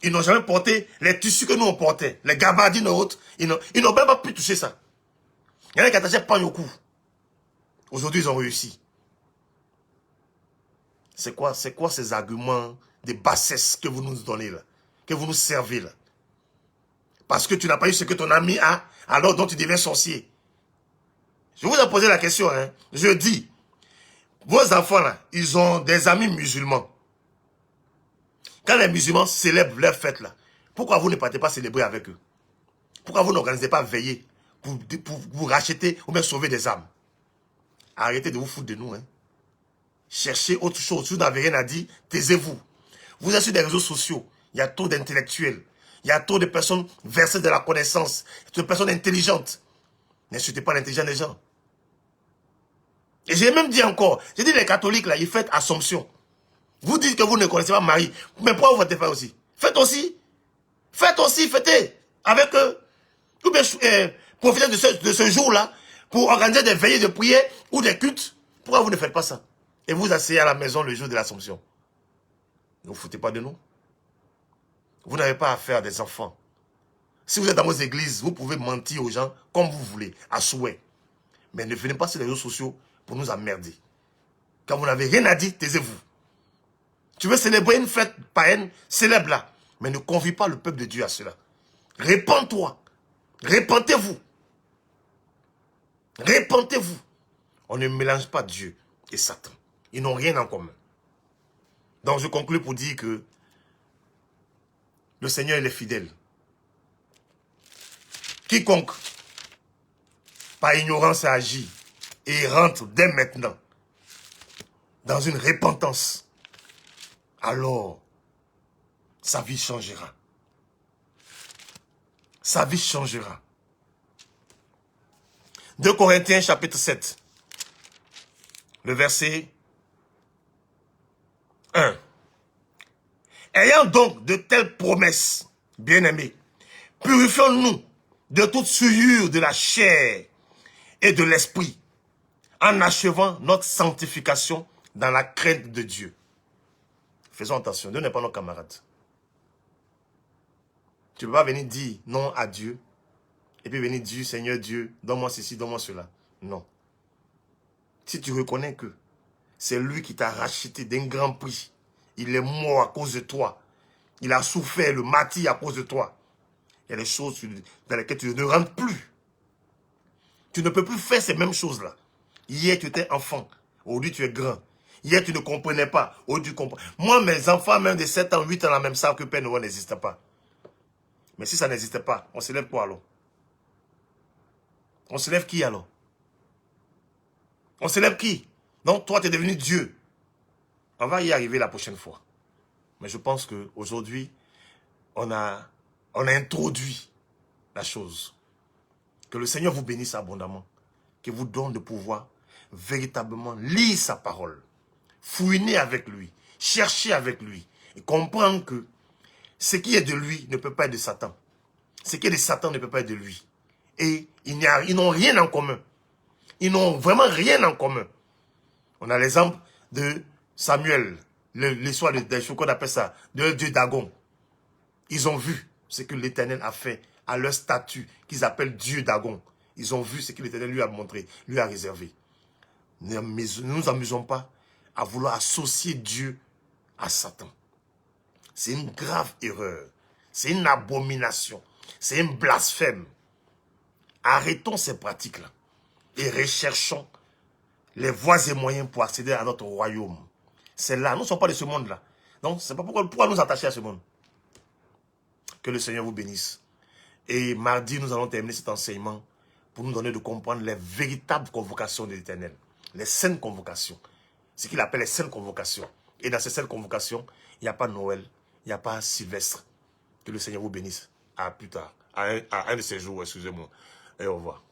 Ils n'ont jamais porté les tissus que nous on portait. Les gabardines autres. Ils n'ont même pas pu toucher ça. Il y en a qui attachaient pas au cou. Aujourd'hui, ils ont réussi. C'est quoi ces arguments de bassesse que vous nous donnez là? Que vous nous servez là? Parce que tu n'as pas eu ce que ton ami a, alors dont tu deviens sorcier. Je vous ai posé la question, hein. Je dis, vos enfants là, ils ont des amis musulmans. Quand les musulmans célèbrent leur fête là, pourquoi vous ne partez pas célébrer avec eux? Pourquoi vous n'organisez pas veiller pour vous racheter ou même sauver des âmes? Arrêtez de vous foutre de nous, hein. Cherchez autre chose. Si vous n'avez rien à dire, taisez-vous. Vous êtes sur des réseaux sociaux. Il y a trop d'intellectuels. Il y a trop de personnes versées de la connaissance. De personnes intelligentes. N'insultez pas l'intelligence des gens. Et j'ai même dit encore, j'ai dit les catholiques là, ils fêtent Assomption. Vous dites que vous ne connaissez pas Marie. Mais pourquoi vous ne faites pas aussi? Faites aussi. Faites aussi, fêtez avec eux. Ou bien profitez de ce jour-là pour organiser des veillées de prière ou des cultes. Pourquoi vous ne faites pas ça? Et vous asseyez à la maison le jour de l'Assomption. Ne vous foutez pas de nous. Vous n'avez pas affaire à des enfants. Si vous êtes dans vos églises, vous pouvez mentir aux gens comme vous voulez, à souhait. Mais ne venez pas sur les réseaux sociaux pour nous emmerder. Quand vous n'avez rien à dire, taisez-vous. Tu veux célébrer une fête païenne, célèbre-la. Mais ne convie pas le peuple de Dieu à cela. Répands-toi. Répentez-vous. Répentez-vous. On ne mélange pas Dieu et Satan. Ils n'ont rien en commun. Donc je conclue pour dire que le Seigneur il est fidèle. Quiconque, par ignorance agit et rentre dès maintenant dans une repentance, alors sa vie changera. Sa vie changera. 2 Corinthiens chapitre 7, le verset 1. Ayant donc de telles promesses, bien-aimés, purifions-nous de toute souillure de la chair et de l'esprit, en achevant notre sanctification dans la crainte de Dieu. Faisons attention, Dieu n'est pas nos camarades. Tu ne peux pas venir dire non à Dieu, et puis venir dire, Seigneur Dieu, donne-moi ceci, donne-moi cela. Non. Si tu reconnais que c'est lui qui t'a racheté d'un grand prix, il est mort à cause de toi, il a souffert le martyre à cause de toi, il y a des choses dans lesquelles tu ne rentres plus. Tu ne peux plus faire ces mêmes choses-là. Hier, tu étais enfant. Aujourd'hui, tu es grand. Hier, tu ne comprenais pas. Aujourd'hui, tu comprends. Moi, mes enfants, même de 7 ans, 8 ans, même savent que Père Noël n'existe pas. Mais si ça n'existait pas, on se lève quoi alors? On se lève qui alors? On se lève qui? Donc, toi, tu es devenu Dieu. On va y arriver la prochaine fois. Mais je pense qu'aujourd'hui, on a introduit la chose. Que le Seigneur vous bénisse abondamment. Qu'il vous donne de pouvoir véritablement lire sa parole. Fouiner avec lui. Chercher avec lui. Et comprendre que ce qui est de lui ne peut pas être de Satan. Ce qui est de Satan ne peut pas être de lui. Et ils n'ont rien en commun. Ils n'ont vraiment rien en commun. On a l'exemple de Samuel, l'histoire de qu'on appelle ça, de leur dieu Dagon. Ils ont vu ce que l'Éternel a fait à leur statut, qu'ils appellent Dieu Dagon. Ils ont vu ce que l'Éternel lui a montré, lui a réservé. Ne nous amusons pas à vouloir associer Dieu à Satan. C'est une grave erreur. C'est une abomination. C'est un blasphème. Arrêtons ces pratiques-là et recherchons les voies et moyens pour accéder à notre royaume. C'est là. Nous ne sommes pas de ce monde-là. Donc, c'est pas pourquoi nous attacher à ce monde. Que le Seigneur vous bénisse. Et mardi, nous allons terminer cet enseignement pour nous donner de comprendre les véritables convocations de l'Éternel. Les saintes convocations. Ce qu'il appelle les saintes convocations. Et dans ces saintes convocations, il n'y a pas Noël, il n'y a pas Sylvestre. Que le Seigneur vous bénisse. À plus tard. À un de ces jours, excusez-moi. Et au revoir.